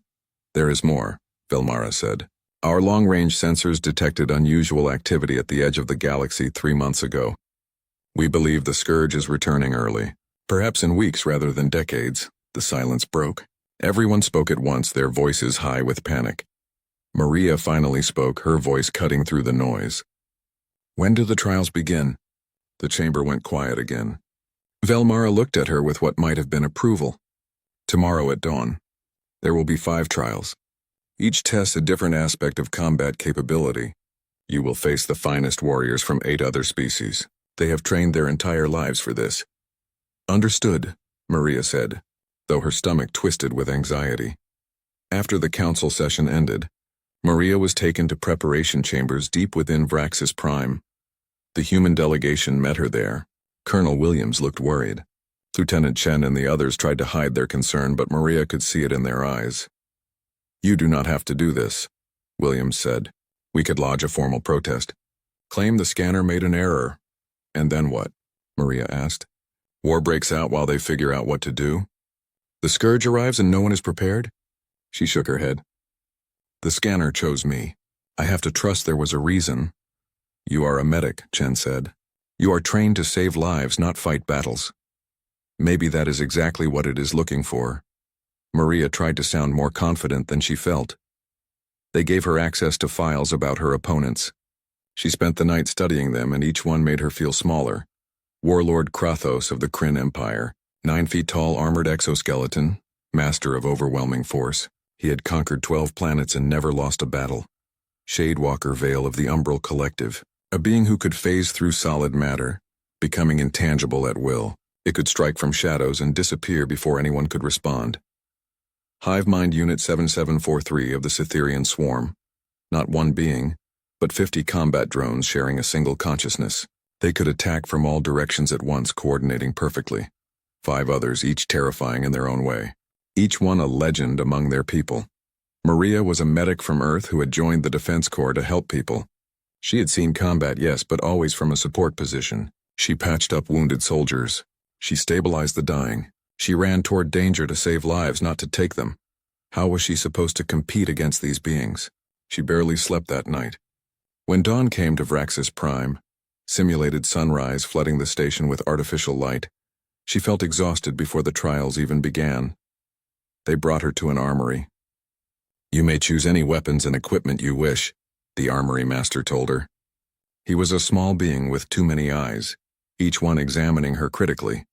There is more, Velmara said. Our long-range sensors detected unusual activity at the edge of the galaxy 3 months ago. We believe the Scourge is returning early. Perhaps in weeks rather than decades. The silence broke. Everyone spoke at once, their voices high with panic. Maria finally spoke, her voice cutting through the noise. When do the trials begin? The chamber went quiet again. Velmara looked at her with what might have been approval. Tomorrow at dawn. There will be 5 trials. Each tests a different aspect of combat capability. You will face the finest warriors from 8 other species. They have trained their entire lives for this. Understood, Maria said, though her stomach twisted with anxiety. After the council session ended, Maria was taken to preparation chambers deep within Vraxis Prime. The human delegation met her there. Colonel Williams looked worried. Lieutenant Chen and the others tried to hide their concern, but Maria could see it in their eyes. You do not have to do this, Williams said. We could lodge a formal protest. Claim the scanner made an error. And then what? Maria asked. War breaks out while they figure out what to do? The Scourge arrives and no one is prepared? She shook her head. The scanner chose me. I have to trust there was a reason. You are a medic, Chen said. You are trained to save lives, not fight battles. Maybe that is exactly what it is looking for. Maria tried to sound more confident than she felt. They gave her access to files about her opponents. She spent the night studying them, and each one made her feel smaller. Warlord Krathos of the Kryn Empire, 9 feet tall armored exoskeleton, master of overwhelming force. He had conquered 12 planets and never lost a battle. Shadewalker Vale of the Umbral Collective, a being who could phase through solid matter, becoming intangible at will. It could strike from shadows and disappear before anyone could respond. Hive Mind Unit 7743 of the Cytherian Swarm. Not one being, but 50 combat drones sharing a single consciousness. They could attack from all directions at once, coordinating perfectly. 5 others, each terrifying in their own way. Each one a legend among their people. Maria was a medic from Earth who had joined the Defense Corps to help people. She had seen combat, yes, but always from a support position. She patched up wounded soldiers. She stabilized the dying. She ran toward danger to save lives, not to take them. How was she supposed to compete against these beings? She barely slept that night. When dawn came to Vraxis Prime, simulated sunrise flooding the station with artificial light, she felt exhausted before the trials even began. They brought her to an armory. You may choose any weapons and equipment you wish, the armory master told her. He was a small being with too many eyes, each one examining her critically.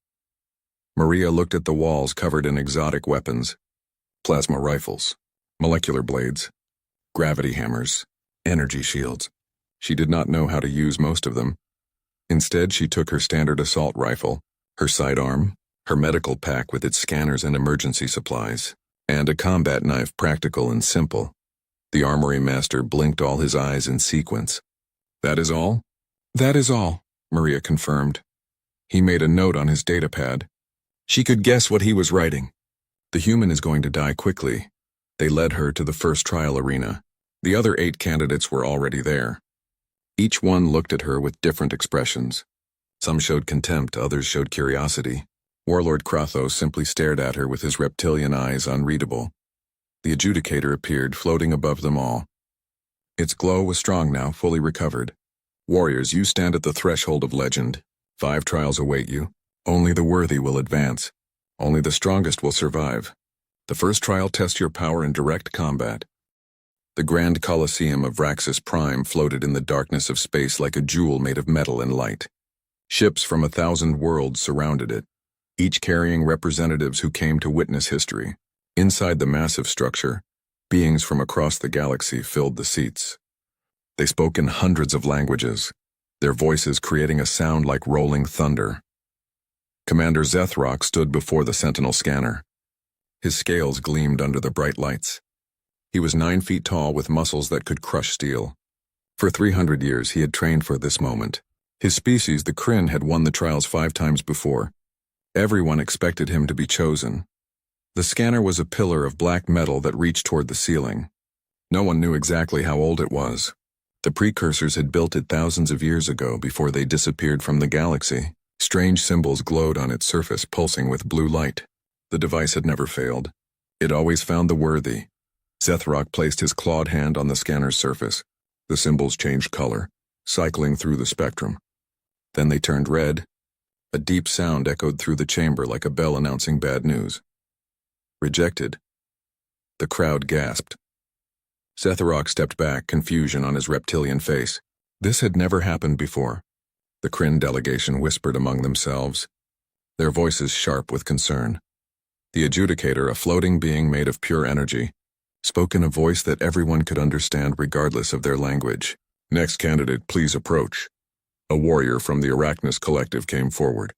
Maria looked at the walls covered in exotic weapons. Plasma rifles, molecular blades, gravity hammers, energy shields. She did not know how to use most of them. Instead, she took her standard assault rifle, her sidearm, her medical pack with its scanners and emergency supplies, and a combat knife, practical and simple. The armory master blinked all his eyes in sequence. That is all? That is all, Maria confirmed. He made a note on his datapad. She could guess what he was writing. The human is going to die quickly. They led her to the first trial arena. The other 8 candidates were already there. Each one looked at her with different expressions. Some showed contempt, others showed curiosity. Warlord Krathos simply stared at her with his reptilian eyes unreadable. The adjudicator appeared, floating above them all. Its glow was strong now, fully recovered. Warriors, you stand at the threshold of legend. 5 trials await you. Only the worthy will advance. Only the strongest will survive. The first trial tests your power in direct combat. The grand Colosseum of Vraxis Prime floated in the darkness of space like a jewel made of metal and light. Ships from 1,000 worlds surrounded it, each carrying representatives who came to witness history. Inside the massive structure, beings from across the galaxy filled the seats. They spoke in hundreds of languages, their voices creating a sound like rolling thunder. Commander Zethrock stood before the Sentinel scanner. His scales gleamed under the bright lights. He was 9 feet tall with muscles that could crush steel. For 300 years he had trained for this moment. His species, the Kryn, had won the trials 5 times before. Everyone expected him to be chosen. The scanner was a pillar of black metal that reached toward the ceiling. No one knew exactly how old it was. The precursors had built it thousands of years ago before they disappeared from the galaxy. Strange symbols glowed on its surface, pulsing with blue light. The device had never failed. It always found the worthy. Zethrock placed his clawed hand on the scanner's surface. The symbols changed color, cycling through the spectrum. Then they turned red. A deep sound echoed through the chamber like a bell announcing bad news. Rejected. The crowd gasped. Zethrock stepped back, confusion on his reptilian face. This had never happened before. The Kryn delegation whispered among themselves, their voices sharp with concern. The adjudicator, a floating being made of pure energy, spoke in a voice that everyone could understand regardless of their language. Next candidate, please approach. A warrior from the Arachnis Collective came forward.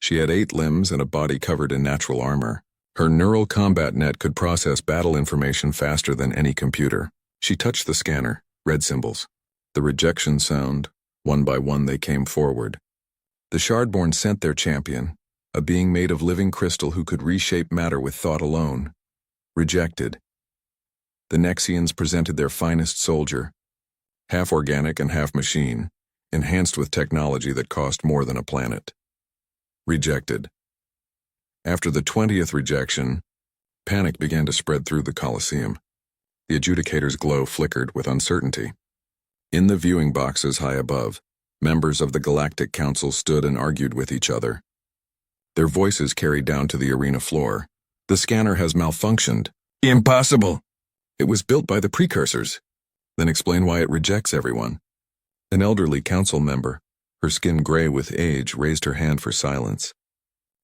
She had 8 limbs and a body covered in natural armor. Her neural combat net could process battle information faster than any computer. She touched the scanner, red symbols. The rejection sound. One by one they came forward. The Shardborn sent their champion, a being made of living crystal who could reshape matter with thought alone. Rejected. The Nexians presented their finest soldier, half organic and half machine, enhanced with technology that cost more than a planet. Rejected. After the 20th rejection, panic began to spread through the Colosseum. The adjudicator's glow flickered with uncertainty. In the viewing boxes high above, members of the Galactic Council stood and argued with each other. Their voices carried down to the arena floor. The scanner has malfunctioned. Impossible! It was built by the precursors. Then explain why it rejects everyone. An elderly council member, her skin gray with age, raised her hand for silence.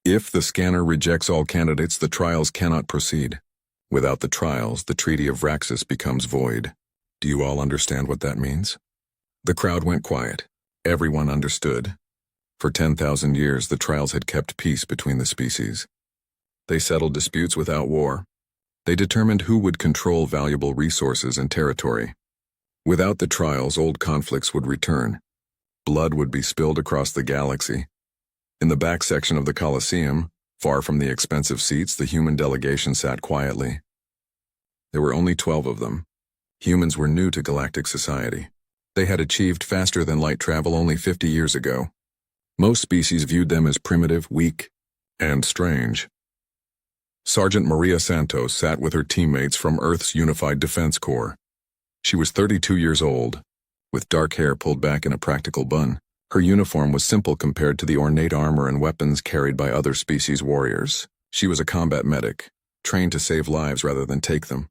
If the scanner rejects all candidates, the trials cannot proceed. Without the trials, the Treaty of Vraxis becomes void. Do you all understand what that means? The crowd went quiet. Everyone understood. For 10,000 years, the trials had kept peace between the species. They settled disputes without war. They determined who would control valuable resources and territory. Without the trials, old conflicts would return. Blood would be spilled across the galaxy. In the back section of the Colosseum, far from the expensive seats, the human delegation sat quietly. There were only 12 of them. Humans were new to galactic society. They had achieved faster-than-light travel only 50 years ago. Most species viewed them as primitive, weak, and strange. Sergeant Maria Santos sat with her teammates from Earth's Unified Defense Corps. She was 32 years old, with dark hair pulled back in a practical bun. Her uniform was simple compared to the ornate armor and weapons carried by other species warriors. She was a combat medic, trained to save lives rather than take them.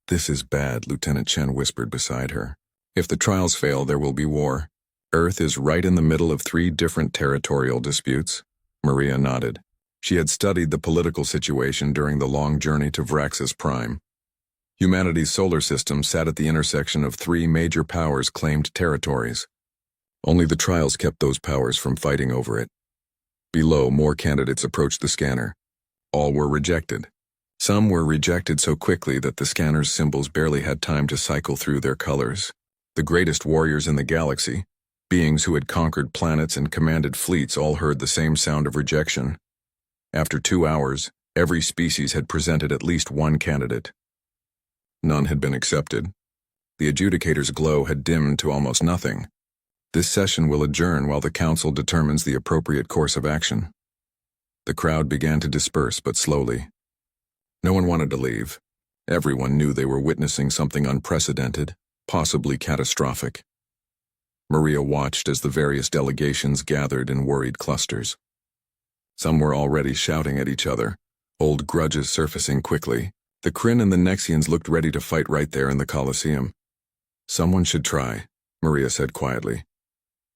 "This is bad," Lieutenant Chen whispered beside her. "If the trials fail, there will be war. Earth is right in the middle of 3 different territorial disputes." Maria nodded. She had studied the political situation during the long journey to Vraxis Prime. Humanity's solar system sat at the intersection of 3 major powers' claimed territories. Only the trials kept those powers from fighting over it. Below, more candidates approached the scanner. All were rejected. Some were rejected so quickly that the scanner's symbols barely had time to cycle through their colors. The greatest warriors in the galaxy, beings who had conquered planets and commanded fleets, all heard the same sound of rejection. After 2 hours, every species had presented at least one candidate. None had been accepted. The adjudicator's glow had dimmed to almost nothing. This session will adjourn while the council determines the appropriate course of action. The crowd began to disperse, but slowly. No one wanted to leave. Everyone knew they were witnessing something unprecedented, possibly catastrophic. Maria watched as the various delegations gathered in worried clusters. Some were already shouting at each other, old grudges surfacing quickly. The Kryn and the Nexians looked ready to fight right there in the Colosseum. "Someone should try," Maria said quietly.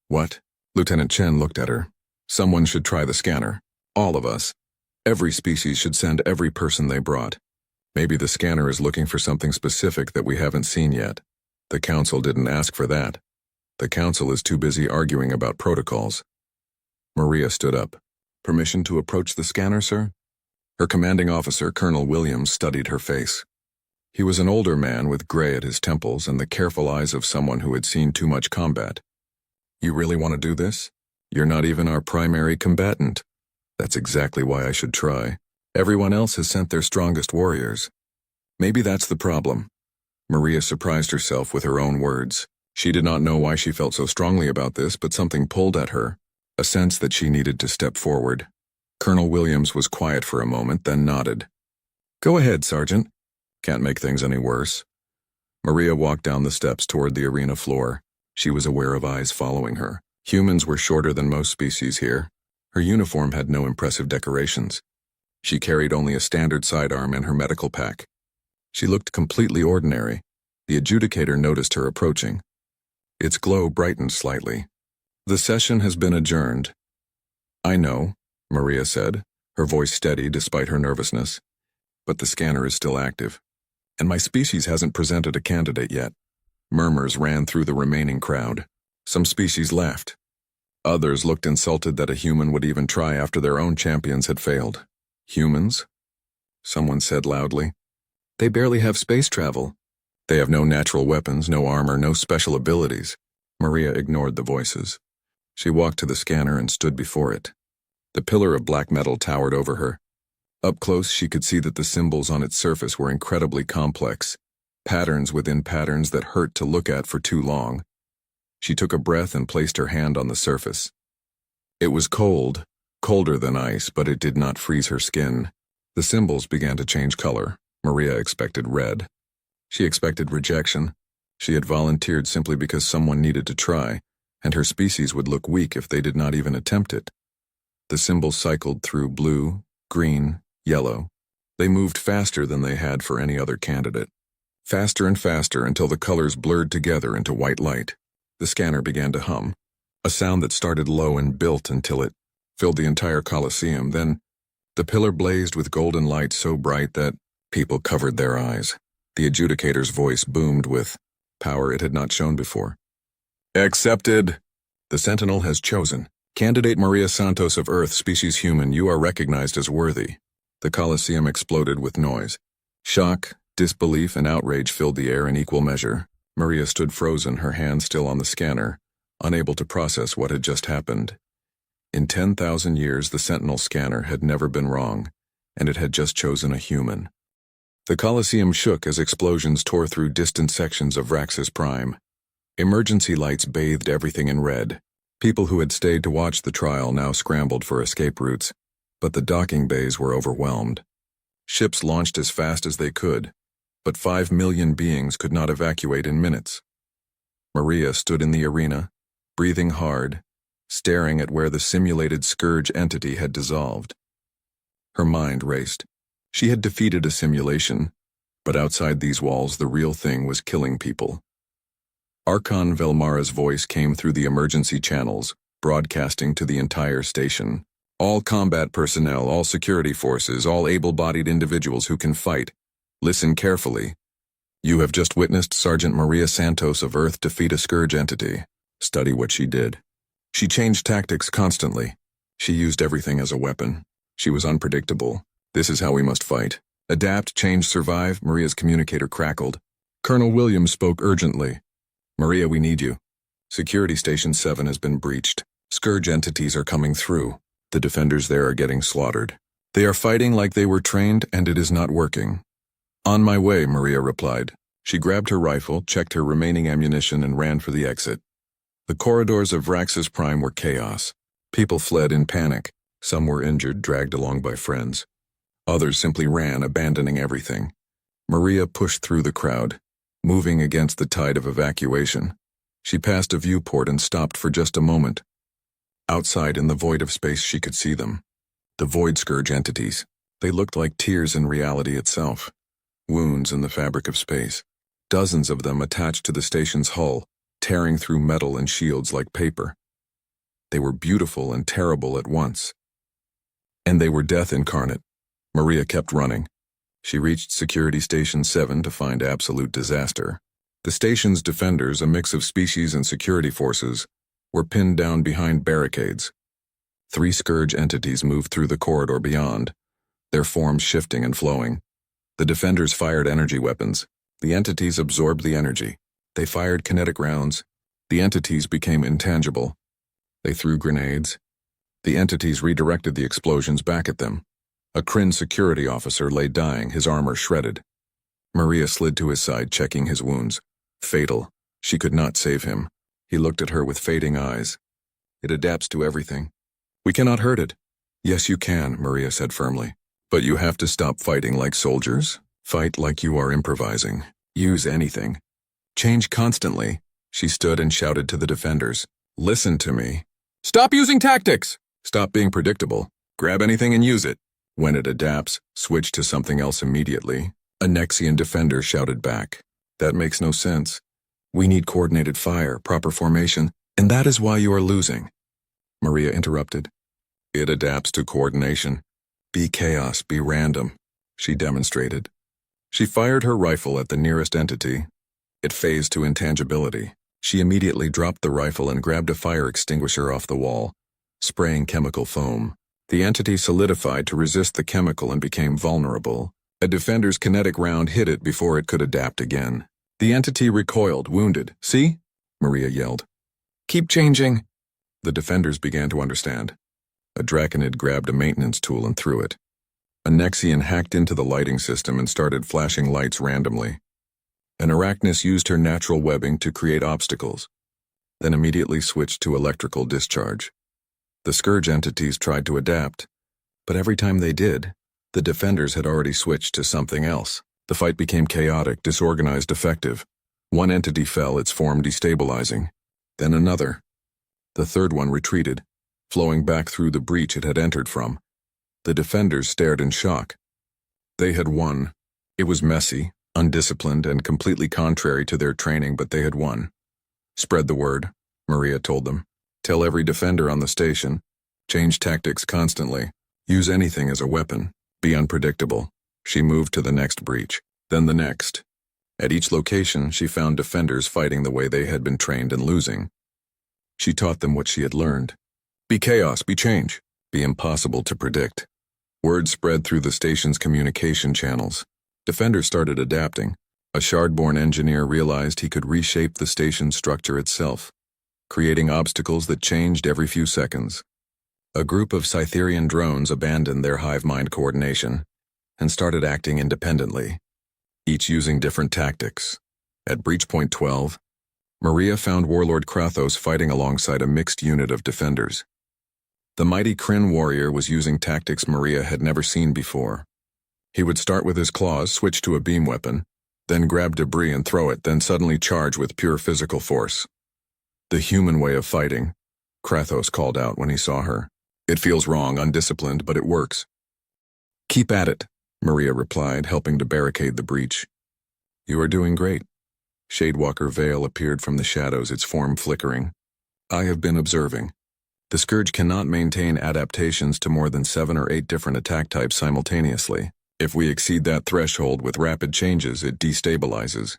"What?" Lieutenant Chen looked at her. "Someone should try the scanner. All of us. Every species should send every person they brought. Maybe the scanner is looking for something specific that we haven't seen yet. The council didn't ask for that. The council is too busy arguing about protocols." Maria stood up. "Permission to approach the scanner, sir?" Her commanding officer, Colonel Williams, studied her face. He was an older man with gray at his temples and the careful eyes of someone who had seen too much combat. "You really want to do this? You're not even our primary combatant." "That's exactly why I should try. Everyone else has sent their strongest warriors." Maybe that's the problem. Maria surprised herself with her own words. She did not know why she felt so strongly about this, but something pulled at her, a sense that she needed to step forward. Colonel Williams was quiet for a moment, then nodded. "Go ahead, Sergeant. Can't make things any worse." Maria walked down the steps toward the arena floor. She was aware of eyes following her. Humans were shorter than most species here. Her uniform had no impressive decorations. She carried only a standard sidearm and her medical pack. She looked completely ordinary. The adjudicator noticed her approaching. Its glow brightened slightly. "The session has been adjourned." "I know," Maria said, her voice steady despite her nervousness. "But the scanner is still active. And my species hasn't presented a candidate yet." Murmurs ran through the remaining crowd. Some species laughed. Others looked insulted that a human would even try after their own champions had failed. "Humans?" someone said loudly. "They barely have space travel. They have no natural weapons, no armor, no special abilities." Maria ignored the voices. She walked to the scanner and stood before it. The pillar of black metal towered over her. Up close, she could see that the symbols on its surface were incredibly complex, patterns within patterns that hurt to look at for too long. She took a breath and placed her hand on the surface. It was cold, colder than ice, but it did not freeze her skin. The symbols began to change color. Maria expected red. She expected rejection. She had volunteered simply because someone needed to try, and her species would look weak if they did not even attempt it. The symbols cycled through blue, green, yellow. They moved faster than they had for any other candidate. Faster and faster until the colors blurred together into white light. The scanner began to hum, a sound that started low and built until it filled the entire Colosseum. Then, the pillar blazed with golden light so bright that people covered their eyes. The adjudicator's voice boomed with power it had not shown before. Accepted. The Sentinel has chosen. Candidate Maria Santos of Earth, species human, you are recognized as worthy. The Colosseum exploded with noise. Shock, disbelief, and outrage filled the air in equal measure. Maria stood frozen, her hand still on the scanner, unable to process what had just happened. In 10,000 years, the Sentinel scanner had never been wrong, and it had just chosen a human. The Colosseum shook as explosions tore through distant sections of Vraxis Prime. Emergency lights bathed everything in red. People who had stayed to watch the trial now scrambled for escape routes, but the docking bays were overwhelmed. Ships launched as fast as they could, but 5 million beings could not evacuate in minutes. Maria stood in the arena, breathing hard, staring at where the simulated scourge entity had dissolved. Her mind raced. She had defeated a simulation, but outside these walls the real thing was killing people. Archon Velmara's voice came through the emergency channels, broadcasting to the entire station. All combat personnel, all security forces, all able-bodied individuals who can fight, listen carefully. You have just witnessed Sergeant Maria Santos of Earth defeat a scourge entity. Study what she did. She changed tactics constantly. She used everything as a weapon. She was unpredictable. This is how we must fight. Adapt, change, survive, Maria's communicator crackled. Colonel Williams spoke urgently. Maria, we need you. Security Station 7 has been breached. Scourge entities are coming through. The defenders there are getting slaughtered. They are fighting like they were trained, and it is not working. On my way, Maria replied. She grabbed her rifle, checked her remaining ammunition, and ran for the exit. The corridors of Vraxis Prime were chaos. People fled in panic. Some were injured, dragged along by friends. Others simply ran, abandoning everything. Maria pushed through the crowd, moving against the tide of evacuation. She passed a viewport and stopped for just a moment. Outside in the void of space she could see them. The Void Scourge entities. They looked like tears in reality itself. Wounds in the fabric of space. Dozens of them attached to the station's hull, tearing through metal and shields like paper. They were beautiful and terrible at once. And they were death incarnate. Maria kept running. She reached Security Station 7 to find absolute disaster. The station's defenders, a mix of species and security forces, were pinned down behind barricades. 3 scourge entities moved through the corridor beyond, their forms shifting and flowing. The defenders fired energy weapons. The entities absorbed the energy. They fired kinetic rounds. The entities became intangible. They threw grenades. The entities redirected the explosions back at them. A Kryn security officer lay dying, his armor shredded. Maria slid to his side, checking his wounds. Fatal. She could not save him. He looked at her with fading eyes. It adapts to everything. We cannot hurt it. Yes, you can, Maria said firmly. But you have to stop fighting like soldiers. Fight like you are improvising. Use anything. Change constantly. She stood and shouted to the defenders. Listen to me. Stop using tactics! Stop being predictable. Grab anything and use it. When it adapts, switch to something else immediately. A Nexian defender shouted back. That makes no sense. We need coordinated fire, proper formation, and that is why you are losing. Maria interrupted. It adapts to coordination. Be chaos, be random, she demonstrated. She fired her rifle at the nearest entity. It phased to intangibility. She immediately dropped the rifle and grabbed a fire extinguisher off the wall, spraying chemical foam. The entity solidified to resist the chemical and became vulnerable. A defender's kinetic round hit it before it could adapt again. The entity recoiled, wounded. See? Maria yelled. Keep changing. The defenders began to understand. A Draconid grabbed a maintenance tool and threw it. A Nexian hacked into the lighting system and started flashing lights randomly. An Arachnus used her natural webbing to create obstacles, then immediately switched to electrical discharge. The Scourge entities tried to adapt, but every time they did, the defenders had already switched to something else. The fight became chaotic, disorganized, effective. One entity fell, its form destabilizing. Then another. The third one retreated, flowing back through the breach it had entered from. The defenders stared in shock. They had won. It was messy, undisciplined, and completely contrary to their training, but they had won. Spread the word, Maria told them. Tell every defender on the station. Change tactics constantly. Use anything as a weapon. Be unpredictable. She moved to the next breach, then the next. At each location, she found defenders fighting the way they had been trained and losing. She taught them what she had learned. Be chaos, be change, be impossible to predict. Word spread through the station's communication channels. Defenders started adapting. A Shard-born engineer realized he could reshape the station's structure itself, creating obstacles that changed every few seconds. A group of Scytherian drones abandoned their hive-mind coordination and started acting independently, each using different tactics. At Breach Point 12, Maria found Warlord Krathos fighting alongside a mixed unit of defenders. The mighty Kryn warrior was using tactics Maria had never seen before. He would start with his claws, switch to a beam weapon, then grab debris and throw it, then suddenly charge with pure physical force. The human way of fighting, Krathos called out when he saw her. It feels wrong, undisciplined, but it works. Keep at it, Maria replied, helping to barricade the breach. You are doing great. Shadewalker Vale appeared from the shadows, its form flickering. I have been observing. The Scourge cannot maintain adaptations to more than 7 or 8 different attack types simultaneously. If we exceed that threshold with rapid changes, it destabilizes.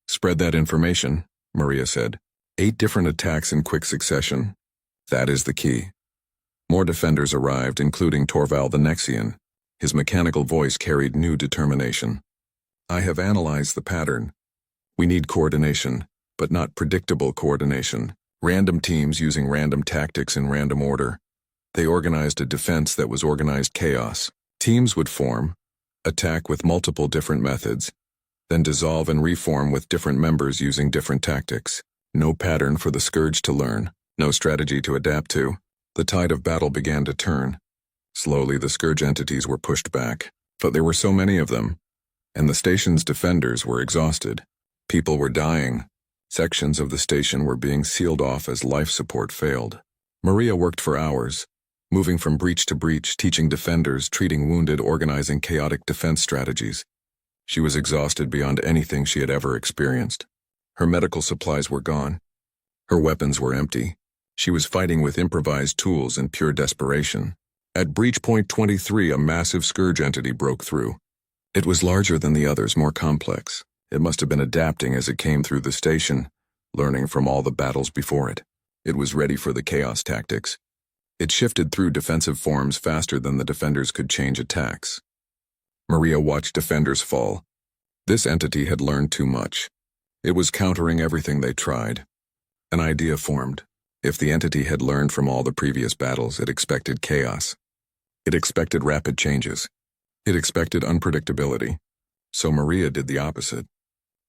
Spread that information, Maria said. 8 different attacks in quick succession. That is the key. More defenders arrived, including Torval the Nexian. His mechanical voice carried new determination. I have analyzed the pattern. We need coordination, but not predictable coordination. Random teams using random tactics in random order. They organized a defense that was organized chaos. Teams would form, attack with multiple different methods, then dissolve and reform with different members using different tactics. No pattern for the Scourge to learn, no strategy to adapt to. The tide of battle began to turn. Slowly the Scourge entities were pushed back, but there were so many of them, and the station's defenders were exhausted. People were dying. Sections of the station were being sealed off as life support failed. Maria worked for hours, moving from breach to breach, teaching defenders, treating wounded, organizing chaotic defense strategies. She was exhausted beyond anything she had ever experienced. Her medical supplies were gone. Her weapons were empty. She was fighting with improvised tools in pure desperation. At Breach Point 23, a massive Scourge entity broke through. It was larger than the others, more complex. It must have been adapting as it came through the station, learning from all the battles before it. It was ready for the chaos tactics. It shifted through defensive forms faster than the defenders could change attacks. Maria watched defenders fall. This entity had learned too much. It was countering everything they tried. An idea formed. If the entity had learned from all the previous battles, it expected chaos. It expected rapid changes. It expected unpredictability. So Maria did the opposite.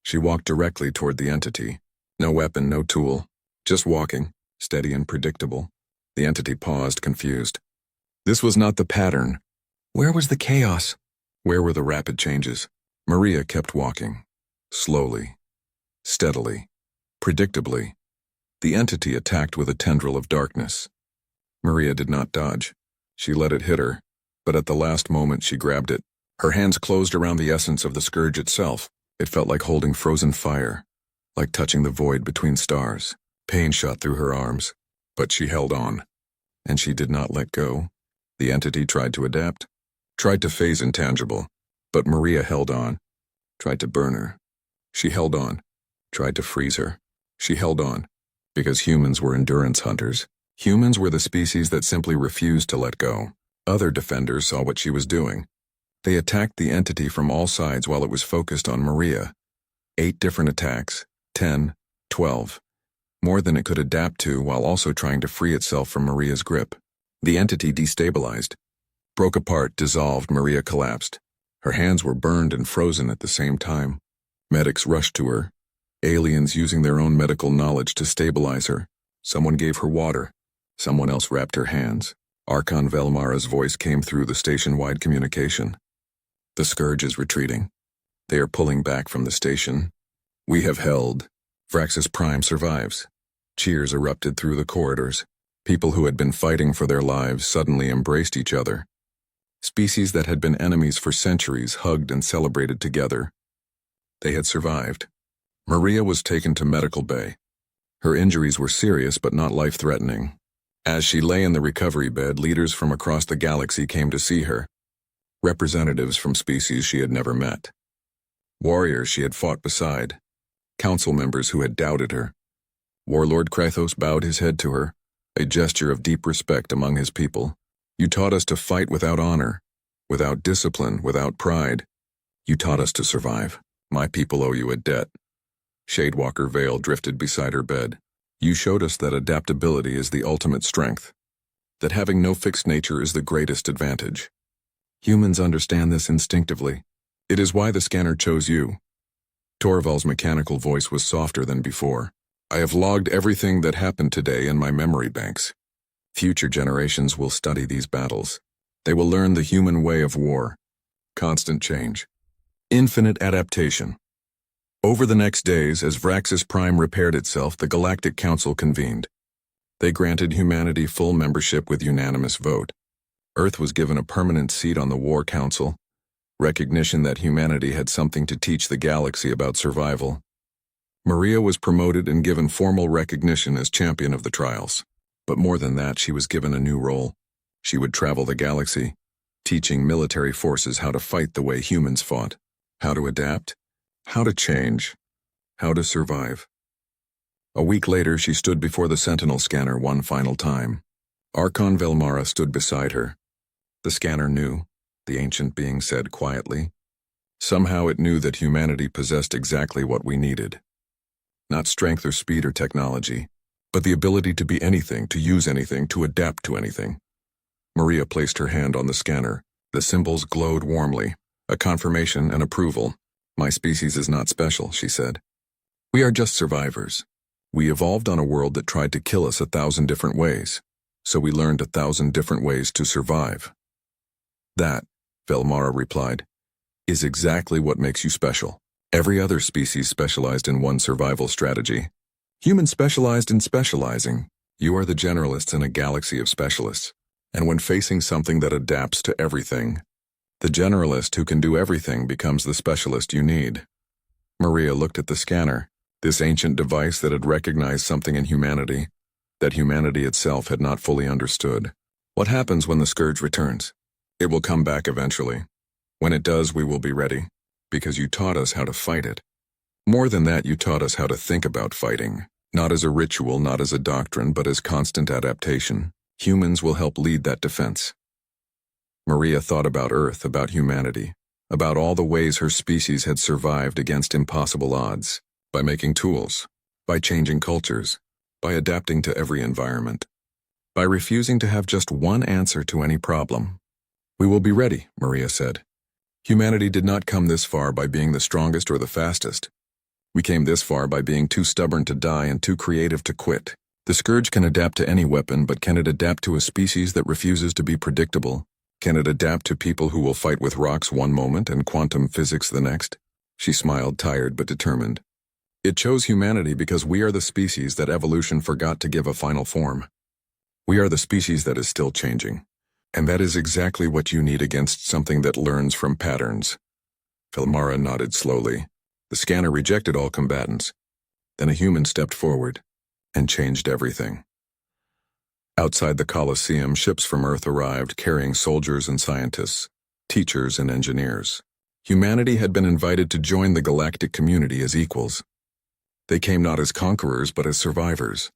She walked directly toward the entity. No weapon, no tool. Just walking, steady and predictable. The entity paused, confused. This was not the pattern. Where was the chaos? Where were the rapid changes? Maria kept walking. Slowly. Steadily. Predictably. The entity attacked with a tendril of darkness. Maria did not dodge. She let it hit her, but at the last moment she grabbed it. Her hands closed around the essence of the Scourge itself. It felt like holding frozen fire, like touching the void between stars. Pain shot through her arms, but she held on, and she did not let go. The entity tried to adapt, tried to phase intangible, but Maria held on, tried to burn her. She held on, tried to freeze her. She held on, because humans were endurance hunters. Humans were the species that simply refused to let go. Other defenders saw what she was doing. They attacked the entity from all sides while it was focused on Maria. 8 different attacks, 10, 12. More than it could adapt to while also trying to free itself from Maria's grip. The entity destabilized. Broke apart, dissolved, Maria collapsed. Her hands were burned and frozen at the same time. Medics rushed to her. Aliens using their own medical knowledge to stabilize her. Someone gave her water. Someone else wrapped her hands. Archon Velmara's voice came through the station-wide communication. The Scourge is retreating. They are pulling back from the station. We have held. Vraxis Prime survives. Cheers erupted through the corridors. People who had been fighting for their lives suddenly embraced each other. Species that had been enemies for centuries hugged and celebrated together. They had survived. Maria was taken to medical bay. Her injuries were serious but not life-threatening. As she lay in the recovery bed, leaders from across the galaxy came to see her. Representatives from species she had never met. Warriors she had fought beside. Council members who had doubted her. Warlord Krathos bowed his head to her, a gesture of deep respect among his people. You taught us to fight without honor, without discipline, without pride. You taught us to survive. My people owe you a debt. Shadewalker Vale drifted beside her bed. You showed us that adaptability is the ultimate strength, that having no fixed nature is the greatest advantage. Humans understand this instinctively. It is why the scanner chose you. Torval's mechanical voice was softer than before. I have logged everything that happened today in my memory banks. Future generations will study these battles. They will learn the human way of war. Constant change. Infinite adaptation. Over the next days, as Vraxis Prime repaired itself, the Galactic Council convened. They granted humanity full membership with unanimous vote. Earth was given a permanent seat on the War Council, recognition that humanity had something to teach the galaxy about survival. Maria was promoted and given formal recognition as champion of the trials. But more than that, she was given a new role. She would travel the galaxy, teaching military forces how to fight the way humans fought, how to adapt, how to change, how to survive. A week later, she stood before the Sentinel scanner one final time. Archon Velmara stood beside her. The scanner knew, the ancient being said quietly. Somehow it knew that humanity possessed exactly what we needed. Not strength or speed or technology, but the ability to be anything, to use anything, to adapt to anything. Maria placed her hand on the scanner. The symbols glowed warmly, a confirmation and approval. My species is not special, she said. We are just survivors. We evolved on a world that tried to kill us 1,000 different ways, so we learned 1,000 different ways to survive. That, Velmara replied, is exactly what makes you special. Every other species specialized in one survival strategy. Humans specialized in specializing. You are the generalists in a galaxy of specialists. And when facing something that adapts to everything, the generalist who can do everything becomes the specialist you need. Maria looked at the scanner, this ancient device that had recognized something in humanity that humanity itself had not fully understood. What happens when the scourge returns? It will come back eventually. When it does, we will be ready, because you taught us how to fight it. More than that, you taught us how to think about fighting, not as a ritual, not as a doctrine, but as constant adaptation. Humans will help lead that defense. Maria thought about Earth, about humanity, about all the ways her species had survived against impossible odds, by making tools, by changing cultures, by adapting to every environment, by refusing to have just one answer to any problem. We will be ready, Maria said. Humanity did not come this far by being the strongest or the fastest. We came this far by being too stubborn to die and too creative to quit. The scourge can adapt to any weapon, but can it adapt to a species that refuses to be predictable? Can it adapt to people who will fight with rocks one moment and quantum physics the next? She smiled, tired but determined. It chose humanity because we are the species that evolution forgot to give a final form. We are the species that is still changing. And that is exactly what you need against something that learns from patterns. Velmara nodded slowly. The scanner rejected all combatants. Then a human stepped forward and changed everything. Outside the Colosseum, ships from Earth arrived carrying soldiers and scientists, teachers and engineers. Humanity had been invited to join the galactic community as equals. They came not as conquerors but as survivors,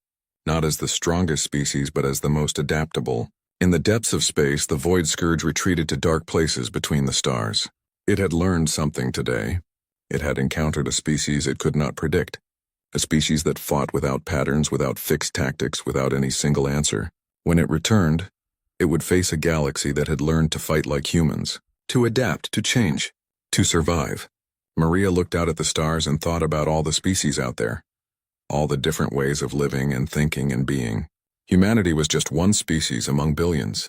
not as the strongest species but as the most adaptable. In the depths of space, the Void Scourge retreated to dark places between the stars. It had learned something today. It had encountered a species it could not predict. A species that fought without patterns, without fixed tactics, without any single answer. When it returned, it would face a galaxy that had learned to fight like humans, to adapt, to change, to survive. Maria looked out at the stars and thought about all the species out there, all the different ways of living and thinking and being. Humanity was just one species among billions.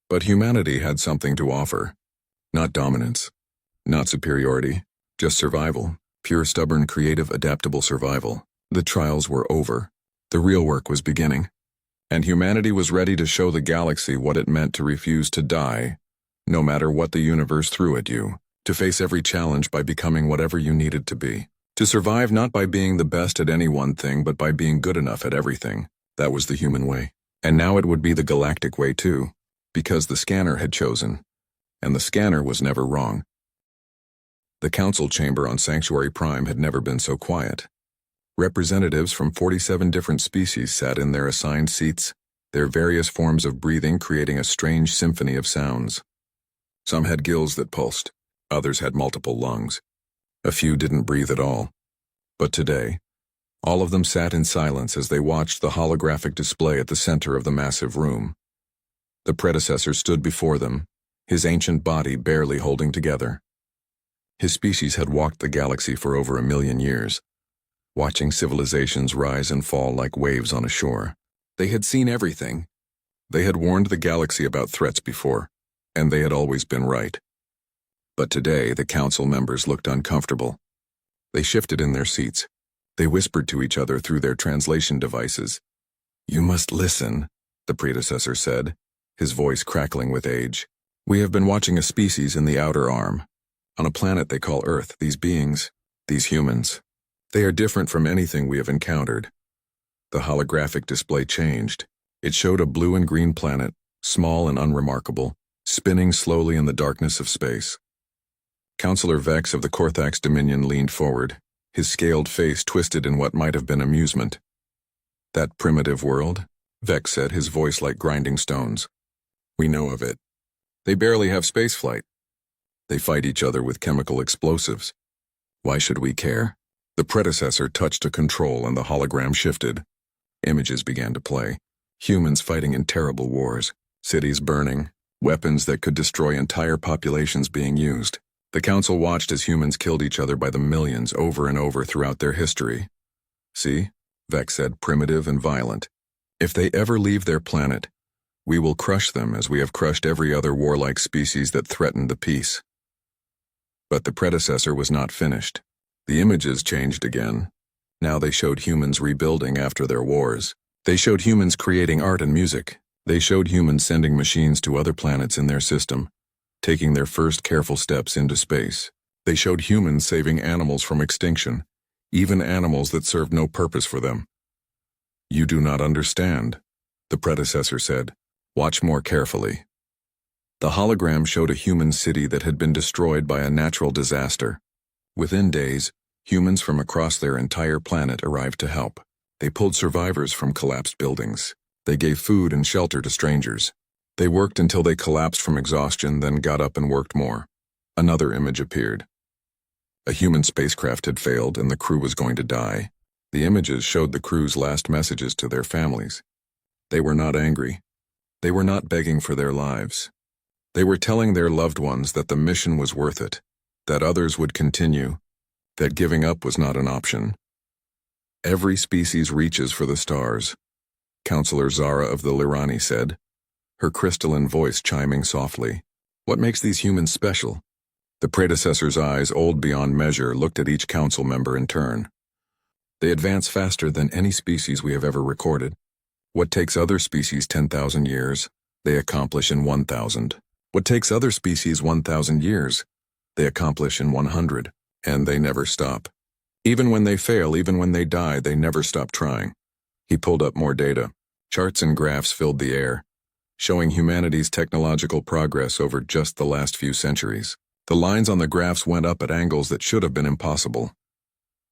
But humanity had something to offer. Not dominance, not superiority, just survival. Pure, stubborn, creative, adaptable survival. The trials were over. The real work was beginning. And humanity was ready to show the galaxy what it meant to refuse to die, no matter what the universe threw at you, to face every challenge by becoming whatever you needed to be, to survive not by being the best at any one thing but by being good enough at everything. That was the human way. And now it would be the galactic way too, because the scanner had chosen. And the scanner was never wrong. The council chamber on Sanctuary Prime had never been so quiet. Representatives from 47 different species sat in their assigned seats, their various forms of breathing creating a strange symphony of sounds. Some had gills that pulsed, others had multiple lungs. A few didn't breathe at all. But today, all of them sat in silence as they watched the holographic display at the center of the massive room. The predecessor stood before them, his ancient body barely holding together. His species had walked the galaxy for over 1,000,000 years, watching civilizations rise and fall like waves on a shore. They had seen everything. They had warned the galaxy about threats before, and they had always been right. But today, the council members looked uncomfortable. They shifted in their seats. They whispered to each other through their translation devices. "You must listen," the predecessor said, his voice crackling with age. "We have been watching a species in the outer arm. On a planet they call Earth, these beings, these humans. They are different from anything we have encountered." The holographic display changed. It showed a blue and green planet, small and unremarkable, spinning slowly in the darkness of space. Counselor Vex of the Korthax Dominion leaned forward, his scaled face twisted in what might have been amusement. "That primitive world?" Vex said, his voice like grinding stones. "We know of it. They barely have spaceflight. They fight each other with chemical explosives. Why should we care?" The predecessor touched a control and the hologram shifted. Images began to play. Humans fighting in terrible wars, cities burning, weapons that could destroy entire populations being used. The council watched as humans killed each other by the millions over and over throughout their history. "See," Vex said, "primitive and violent. If they ever leave their planet, we will crush them as we have crushed every other warlike species that threatened the peace." But the predecessor was not finished. The images changed again. Now they showed humans rebuilding after their wars. They showed humans creating art and music. They showed humans sending machines to other planets in their system, taking their first careful steps into space. They showed humans saving animals from extinction, even animals that served no purpose for them. "You do not understand," the predecessor said. "Watch more carefully." The hologram showed a human city that had been destroyed by a natural disaster. Within days, humans from across their entire planet arrived to help. They pulled survivors from collapsed buildings. They gave food and shelter to strangers. They worked until they collapsed from exhaustion, then got up and worked more. Another image appeared. A human spacecraft had failed and the crew was going to die. The images showed the crew's last messages to their families. They were not angry. They were not begging for their lives. They were telling their loved ones that the mission was worth it, that others would continue, that giving up was not an option. "Every species reaches for the stars," Counselor Zara of the Lirani said, her crystalline voice chiming softly. "What makes these humans special?" The predecessor's eyes, old beyond measure, looked at each council member in turn. "They advance faster than any species we have ever recorded. What takes other species 10,000 years, they accomplish in 1,000. What takes other species 1,000 years, they accomplish in 100, and they never stop. Even when they fail, even when they die, they never stop trying." He pulled up more data. Charts and graphs filled the air, showing humanity's technological progress over just the last few centuries. The lines on the graphs went up at angles that should have been impossible.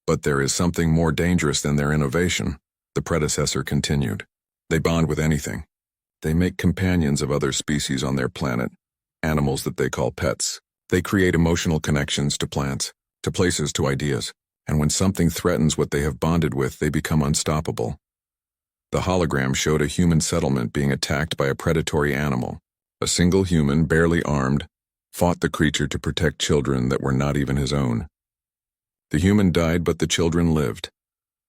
"But there is something more dangerous than their innovation," the predecessor continued. "They bond with anything. They make companions of other species on their planet, animals that they call pets. They create emotional connections to plants, to places, to ideas, and when something threatens what they have bonded with, they become unstoppable." The hologram showed a human settlement being attacked by a predatory animal. A single human, barely armed, fought the creature to protect children that were not even his own. The human died, but the children lived.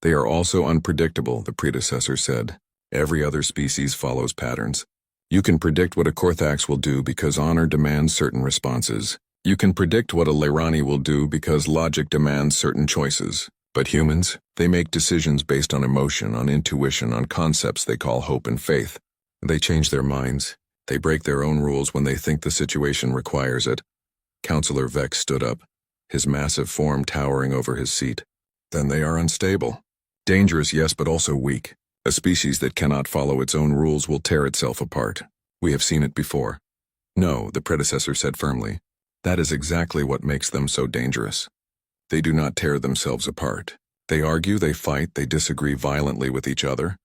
"They are also unpredictable," the predecessor said. "Every other species follows patterns. You can predict what a Korthax will do because honor demands certain responses. You can predict what a Lairani will do because logic demands certain choices. But humans, they make decisions based on emotion, on intuition, on concepts they call hope and faith. They change their minds. They break their own rules when they think the situation requires it. Counselor Vex stood up, his massive form towering over his seat. Then they are unstable. Dangerous, yes, but also weak. A species that cannot follow its own rules will tear itself apart. We have seen it before. No, the predecessor said firmly. That is exactly what makes them so dangerous. They do not tear themselves apart. They argue, they fight, they disagree violently with each other,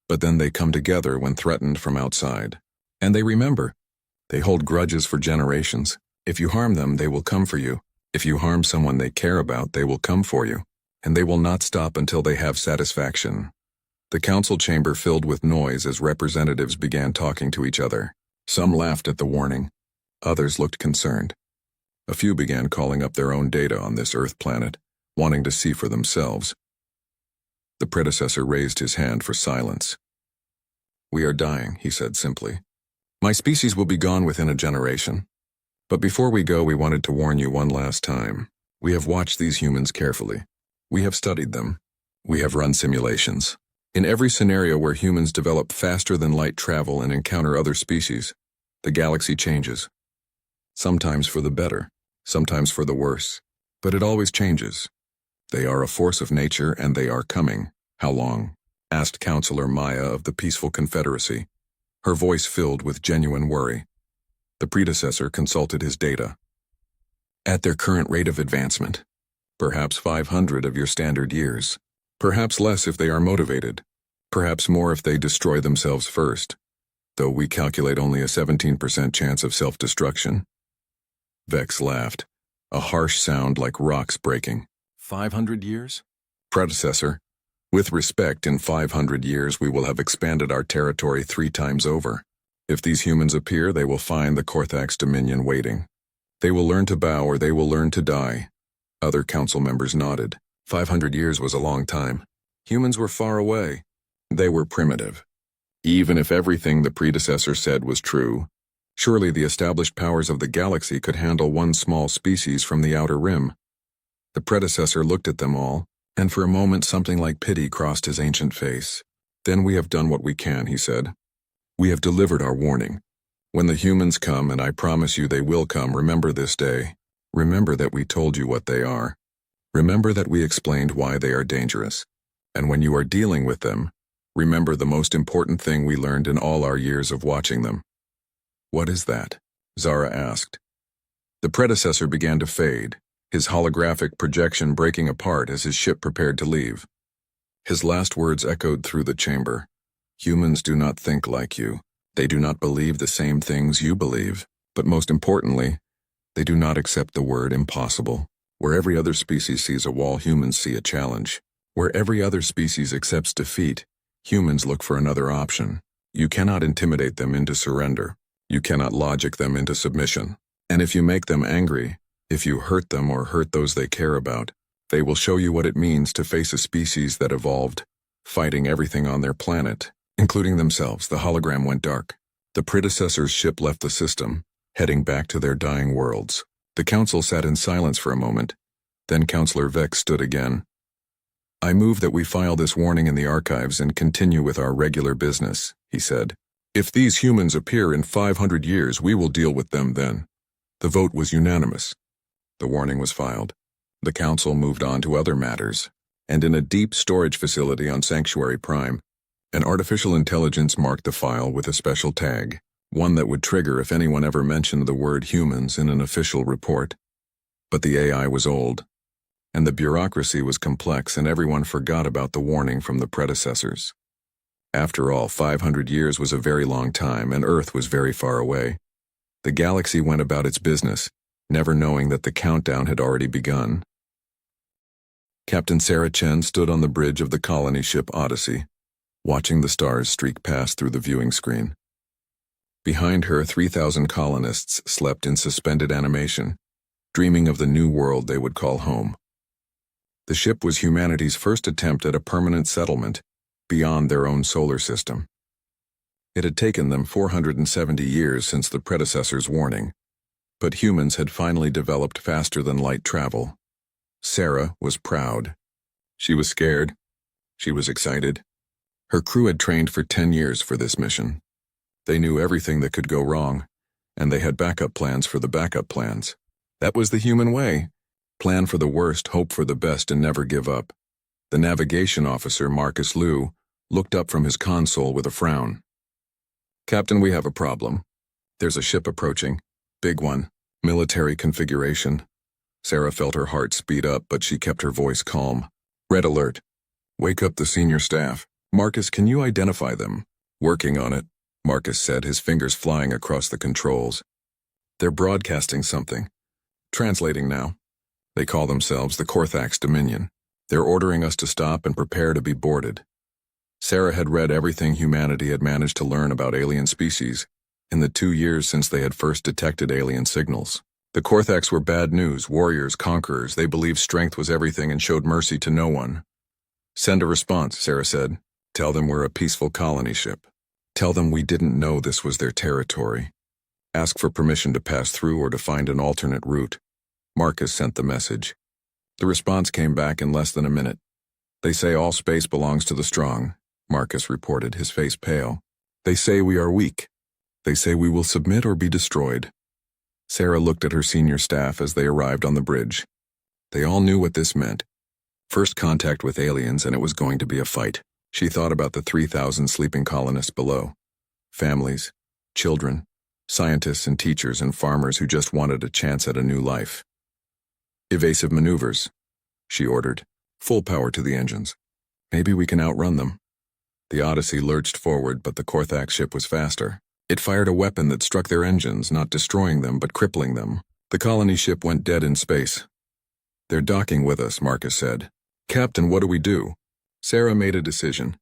but then they come together when threatened from outside. And they remember. They hold grudges for generations. If you harm them, they will come for you. If you harm someone they care about, they will come for you. And they will not stop until they have satisfaction. The council chamber filled with noise as representatives began talking to each other. Some laughed at the warning. Others looked concerned. A few began calling up their own data on this Earth planet, wanting to see for themselves. The predecessor raised his hand for silence. We are dying, he said simply. My species will be gone within a generation. But before we go, we wanted to warn you one last time. We have watched these humans carefully. We have studied them. We have run simulations. In every scenario where humans develop faster than light travel and encounter other species, the galaxy changes. Sometimes for the better, sometimes for the worse, but it always changes. They are a force of nature and they are coming. How long? Asked Counselor Maya of the Peaceful Confederacy, her voice filled with genuine worry. The predecessor consulted his data. At their current rate of advancement, perhaps 500 of your standard years, perhaps less if they are motivated, perhaps more if they destroy themselves first, though we calculate only a 17% chance of self-destruction. Vex laughed, a harsh sound like rocks breaking. 500 years? Predecessor, with respect, in 500 years we will have expanded our territory 3 times over. If these humans appear, they will find the Korthax Dominion waiting. They will learn to bow or they will learn to die. Other council members nodded. 500 years was a long time. Humans were far away. They were primitive. Even if everything the predecessor said was true, surely the established powers of the galaxy could handle one small species from the outer rim. The predecessor looked at them all, and for a moment something like pity crossed his ancient face. Then we have done what we can, he said. We have delivered our warning. When the humans come, and I promise you they will come, remember this day. Remember that we told you what they are. Remember that we explained why they are dangerous. And when you are dealing with them, remember the most important thing we learned in all our years of watching them. What is that? Zara asked. The predecessor began to fade, his holographic projection breaking apart as his ship prepared to leave. His last words echoed through the chamber. Humans do not think like you. They do not believe the same things you believe. But most importantly, they do not accept the word impossible. Where every other species sees a wall, humans see a challenge. Where every other species accepts defeat, humans look for another option. You cannot intimidate them into surrender. You cannot logic them into submission. And if you make them angry, if you hurt them or hurt those they care about, they will show you what it means to face a species that evolved, fighting everything on their planet, including themselves. The hologram went dark. The predecessor's ship left the system, heading back to their dying worlds. The council sat in silence for a moment. Then Counselor Vex stood again. I move that we file this warning in the archives and continue with our regular business, he said. If these humans appear in 500 years, we will deal with them then. The vote was unanimous. The warning was filed. The council moved on to other matters, and in a deep storage facility on Sanctuary Prime, an artificial intelligence marked the file with a special tag, one that would trigger if anyone ever mentioned the word humans in an official report. But the AI was old, and the bureaucracy was complex, and everyone forgot about the warning from the predecessors. After all, 500 years was a very long time, and Earth was very far away. The galaxy went about its business, never knowing that the countdown had already begun. Captain Sarah Chen stood on the bridge of the colony ship Odyssey, watching the stars streak past through the viewing screen. Behind her, 3,000 colonists slept in suspended animation, dreaming of the new world they would call home. The ship was humanity's first attempt at a permanent settlement beyond their own solar system. It had taken them 470 years since the predecessor's warning, But humans had finally developed faster than light travel. Sarah was proud. She was scared. She was excited. Her crew had trained for 10 years for this mission. They knew everything that could go wrong, and they had backup plans for the backup plans. That was the human way. Plan for the worst, hope for the best, and never give up. The navigation officer, Marcus Liu, looked up from his console with a frown. "Captain, we have a problem. There's a ship approaching. Big one. Military configuration." Sarah felt her heart speed up, but she kept her voice calm. "Red alert. Wake up the senior staff. Marcus, can you identify them?" "Working on it," Marcus said, his fingers flying across the controls. "They're broadcasting something. Translating now. They call themselves the Korthax Dominion. They're ordering us to stop and prepare to be boarded." Sarah had read everything humanity had managed to learn about alien species in the 2 years since they had first detected alien signals. The Korthax were bad news, warriors, conquerors. They believed strength was everything and showed mercy to no one. "Send a response," Sarah said. "Tell them we're a peaceful colony ship. Tell them we didn't know this was their territory. Ask for permission to pass through or to find an alternate route." Marcus sent the message. The response came back in less than a minute. "They say all space belongs to the strong," Marcus reported, his face pale. "They say we are weak. They say we will submit or be destroyed." Sarah looked at her senior staff as they arrived on the bridge. They all knew what this meant. First contact with aliens, and it was going to be a fight. She thought about the 3,000 sleeping colonists below. Families, children, scientists and teachers and farmers who just wanted a chance at a new life. "Evasive maneuvers," she ordered. "Full power to the engines. Maybe we can outrun them." The Odyssey lurched forward, but the Korthax ship was faster. It fired a weapon that struck their engines, not destroying them, but crippling them. The colony ship went dead in space. "They're docking with us," Marcus said. "Captain, what do we do?" Sarah made a decision.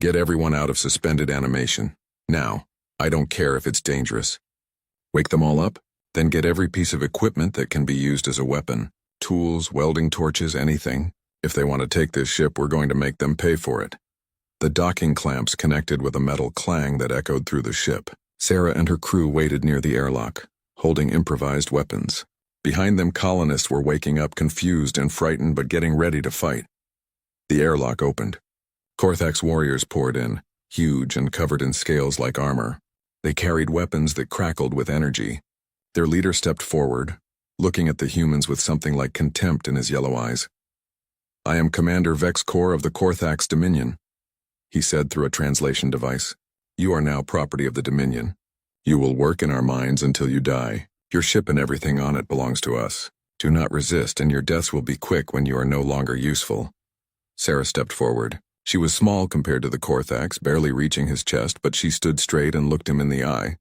"Get everyone out of suspended animation. Now. I don't care if it's dangerous. Wake them all up, then get every piece of equipment that can be used as a weapon. Tools, welding torches, anything. If they want to take this ship, we're going to make them pay for it." The docking clamps connected with a metal clang that echoed through the ship. Sarah and her crew waited near the airlock, holding improvised weapons. Behind them, colonists were waking up, confused and frightened, but getting ready to fight. The airlock opened. Korthax warriors poured in, huge and covered in scales like armor. They carried weapons that crackled with energy. Their leader stepped forward, looking at the humans with something like contempt in his yellow eyes. "I am Commander Vex Kor of the Korthax Dominion," he said through a translation device. "You are now property of the Dominion. You will work in our mines until you die. Your ship and everything on it belongs to us. Do not resist, and your deaths will be quick when you are no longer useful." Sarah stepped forward. She was small compared to the Korthax, barely reaching his chest, but she stood straight and looked him in the eye.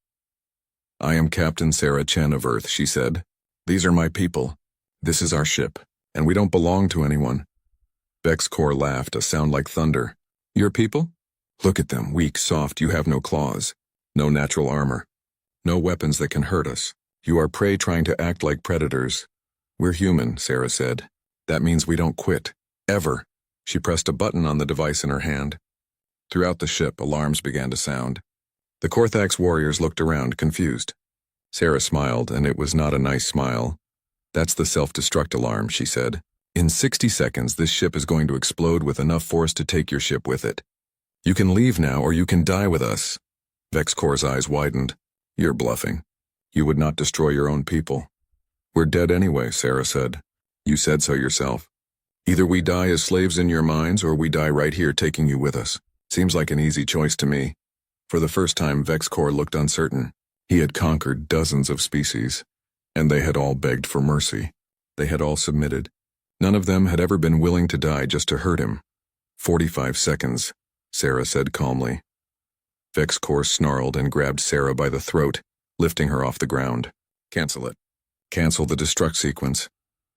"I am Captain Sarah Chen of Earth," she said. "These are my people. This is our ship, and we don't belong to anyone." Vex Kor laughed, a sound like thunder. "Your people? Look at them, weak, soft, you have no claws, no natural armor, no weapons that can hurt us. You are prey trying to act like predators." "We're human," Sarah said. "That means we don't quit. Ever." She pressed a button on the device in her hand. Throughout the ship, alarms began to sound. The Korthax warriors looked around, confused. Sarah smiled, and it was not a nice smile. "That's the self-destruct alarm," she said. "In 60 seconds, this ship is going to explode with enough force to take your ship with it. You can leave now, or you can die with us." Vex Kor's eyes widened. "You're bluffing. You would not destroy your own people." "We're dead anyway," Sarah said. "You said so yourself. Either we die as slaves in your mines, or we die right here taking you with us. Seems like an easy choice to me." For the first time, Vex Kor looked uncertain. He had conquered dozens of species, and they had all begged for mercy. They had all submitted. None of them had ever been willing to die just to hurt him. 45 seconds, Sarah said calmly. Vex Kor snarled and grabbed Sarah by the throat, lifting her off the ground. "Cancel it. Cancel the destruct sequence."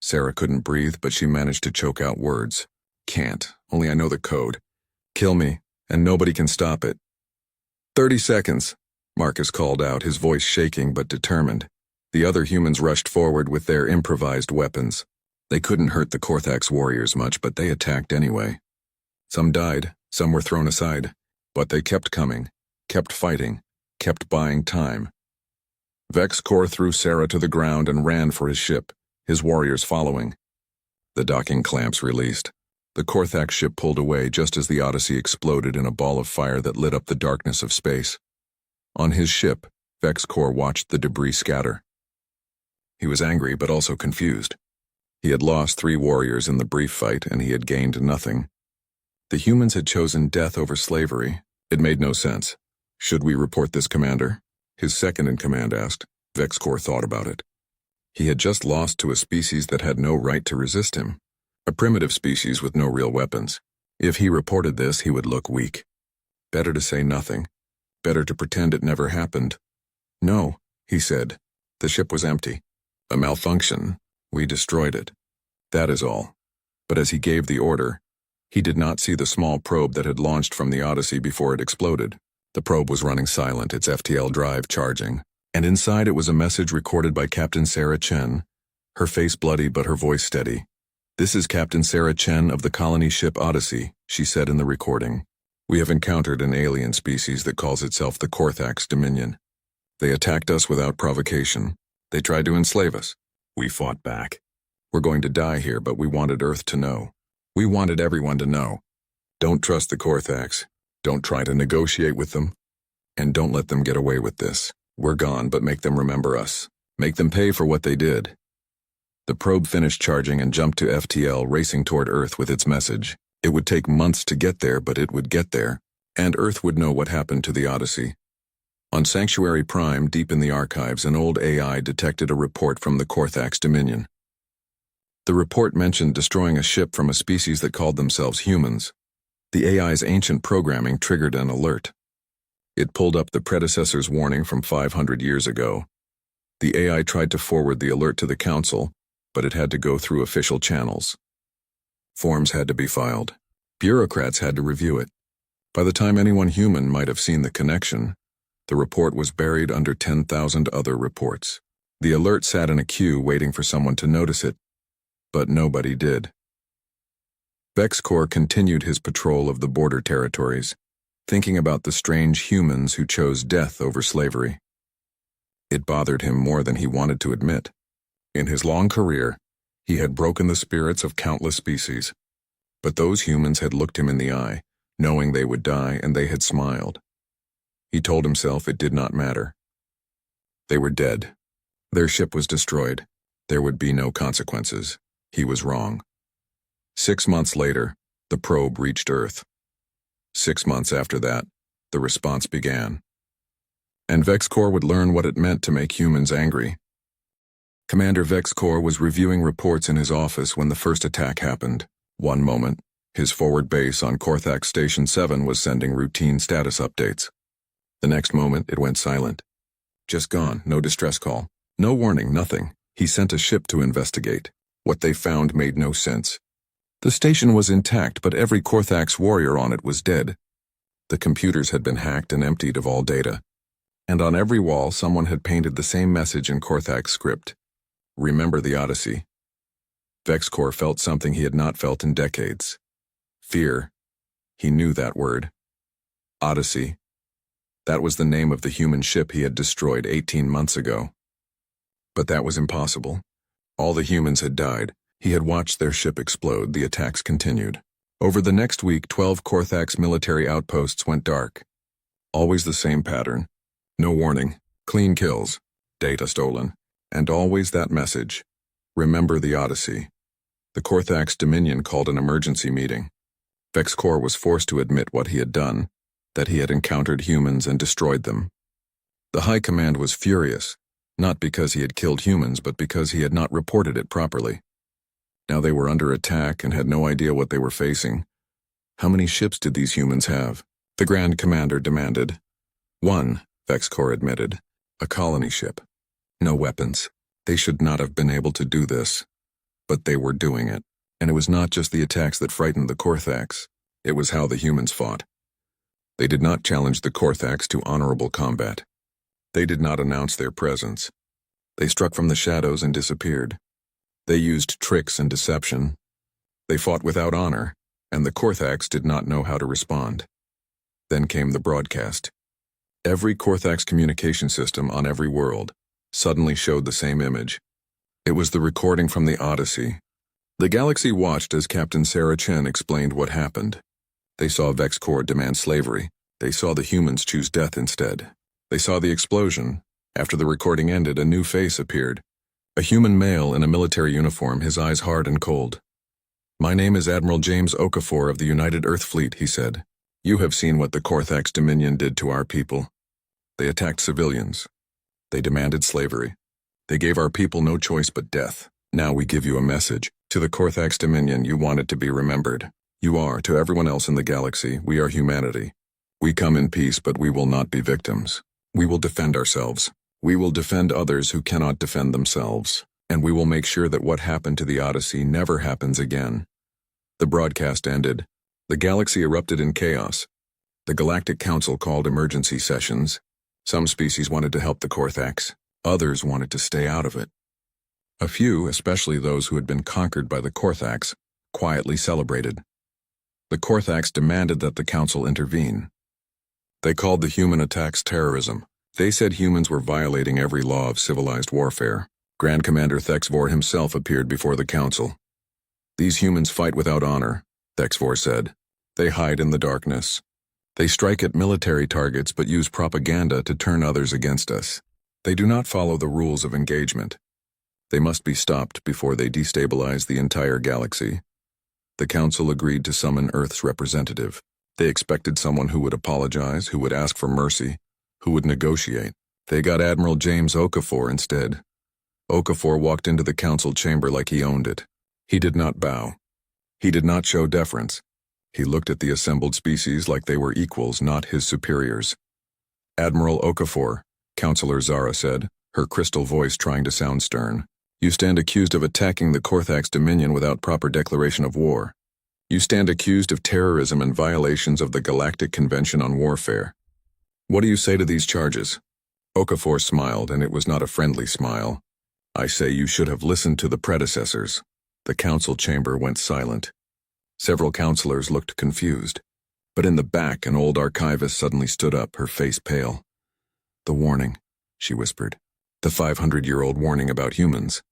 Sarah couldn't breathe, but she managed to choke out words. "Can't. Only I know the code. Kill me, and nobody can stop it." 30 seconds, Marcus called out, his voice shaking but determined. The other humans rushed forward with their improvised weapons. They couldn't hurt the Korthax warriors much, but they attacked anyway. Some died, some were thrown aside, but they kept coming, kept fighting, kept buying time. Vex-Core threw Sarah to the ground and ran for his ship, his warriors following. The docking clamps released. The Korthax ship pulled away just as the Odyssey exploded in a ball of fire that lit up the darkness of space. On his ship, Vex-Core watched the debris scatter. He was angry but also confused. He had lost 3 warriors in the brief fight and he had gained nothing. The humans had chosen death over slavery. It made no sense. Should we report this, Commander? His second-in-command asked. Vex-Core thought about it. He had just lost to a species that had no right to resist him. A primitive species with no real weapons. If he reported this, he would look weak. Better to say nothing. Better to pretend it never happened. No, he said. The ship was empty. A malfunction. We destroyed it. That is all. But as he gave the order, he did not see the small probe that had launched from the Odyssey before it exploded. The probe was running silent, its FTL drive charging, and inside it was a message recorded by Captain Sarah Chen, her face bloody but her voice steady. "This is Captain Sarah Chen of the colony ship Odyssey," she said in the recording. "We have encountered an alien species that calls itself the Korthax Dominion. They attacked us without provocation. They tried to enslave us. We fought back. We're going to die here, but we wanted Earth to know. We wanted everyone to know. Don't trust the Korthax. Don't try to negotiate with them. And don't let them get away with this. We're gone, but make them remember us. Make them pay for what they did." The probe finished charging and jumped to FTL, racing toward Earth with its message. It would take months to get there, but it would get there, and Earth would know what happened to the Odyssey. On Sanctuary Prime, deep in the archives, an old AI detected a report from the Korthax Dominion. The report mentioned destroying a ship from a species that called themselves humans. The AI's ancient programming triggered an alert. It pulled up the predecessor's warning from 500 years ago. The AI tried to forward the alert to the Council, but it had to go through official channels. Forms had to be filed. Bureaucrats had to review it. By the time anyone human might have seen the connection, the report was buried under 10,000 other reports. The alert sat in a queue waiting for someone to notice it, but nobody did. Vex-Core continued his patrol of the border territories, thinking about the strange humans who chose death over slavery. It bothered him more than he wanted to admit. In his long career, he had broken the spirits of countless species, but those humans had looked him in the eye, knowing they would die, and they had smiled. He told himself it did not matter. They were dead. Their ship was destroyed. There would be no consequences. He was wrong. 6 months later, the probe reached Earth. 6 months after that, the response began. And Vex-Core would learn what it meant to make humans angry. Commander Vex-Core was reviewing reports in his office when the first attack happened. One moment, his forward base on Korthax Station 7 was sending routine status updates. The next moment, it went silent. Just gone, no distress call. No warning, nothing. He sent a ship to investigate. What they found made no sense. The station was intact, but every Korthax warrior on it was dead. The computers had been hacked and emptied of all data. And on every wall, someone had painted the same message in Korthax script. Remember the Odyssey. Vex-Core felt something he had not felt in decades. Fear. He knew that word. Odyssey. That was the name of the human ship he had destroyed 18 months ago. But that was impossible. All the humans had died. He had watched their ship explode. The attacks continued. Over the next week, 12 Korthax military outposts went dark. Always the same pattern. No warning. Clean kills. Data stolen. And always that message. Remember the Odyssey. The Korthax Dominion called an emergency meeting. Vex-Core was forced to admit what he had done, that he had encountered humans and destroyed them. The High Command was furious, not because he had killed humans, but because he had not reported it properly. Now they were under attack and had no idea what they were facing. How many ships did these humans have? The Grand Commander demanded. 1, Vex-Core admitted. A colony ship. No weapons. They should not have been able to do this. But they were doing it. And it was not just the attacks that frightened the Korthax. It was how the humans fought. They did not challenge the Korthax to honorable combat. They did not announce their presence. They struck from the shadows and disappeared. They used tricks and deception. They fought without honor, and the Korthax did not know how to respond. Then came the broadcast. Every Korthax communication system on every world, suddenly showed the same image. It was the recording from the Odyssey. The galaxy watched as Captain Sarah Chen explained what happened. They saw Vex Corps demand slavery. They saw the humans choose death instead. They saw the explosion. After the recording ended, a new face appeared. A human male in a military uniform, his eyes hard and cold. "My name is Admiral James Okafor of the United Earth Fleet," he said. "You have seen what the Korthax Dominion did to our people. They attacked civilians. They demanded slavery. They gave our people no choice but death. Now we give you a message. To the Korthax Dominion, you want it to be remembered. You are, to everyone else in the galaxy, we are humanity. We come in peace, but we will not be victims. We will defend ourselves. We will defend others who cannot defend themselves. And we will make sure that what happened to the Odyssey never happens again." The broadcast ended. The galaxy erupted in chaos. The Galactic Council called emergency sessions. Some species wanted to help the Korthax. Others wanted to stay out of it. A few, especially those who had been conquered by the Korthax, quietly celebrated. The Korthax demanded that the Council intervene. They called the human attacks terrorism. They said humans were violating every law of civilized warfare. Grand Commander Thexvor himself appeared before the Council. "These humans fight without honor," Thexvor said. "They hide in the darkness. They strike at military targets but use propaganda to turn others against us. They do not follow the rules of engagement. They must be stopped before they destabilize the entire galaxy." The Council agreed to summon Earth's representative. They expected someone who would apologize, who would ask for mercy, who would negotiate. They got Admiral James Okafor instead. Okafor walked into the Council chamber like he owned it. He did not bow. He did not show deference. He looked at the assembled species like they were equals, not his superiors. "Admiral Okafor," Councilor Zara said, her crystal voice trying to sound stern. "You stand accused of attacking the Korthax Dominion without proper declaration of war. You stand accused of terrorism and violations of the Galactic Convention on Warfare. What do you say to these charges?" Okafor smiled, and it was not a friendly smile. "I say you should have listened to the predecessors." The council chamber went silent. Several councilors looked confused. But in the back, an old archivist suddenly stood up, her face pale. "The warning," she whispered. "The 500-year-old warning about humans."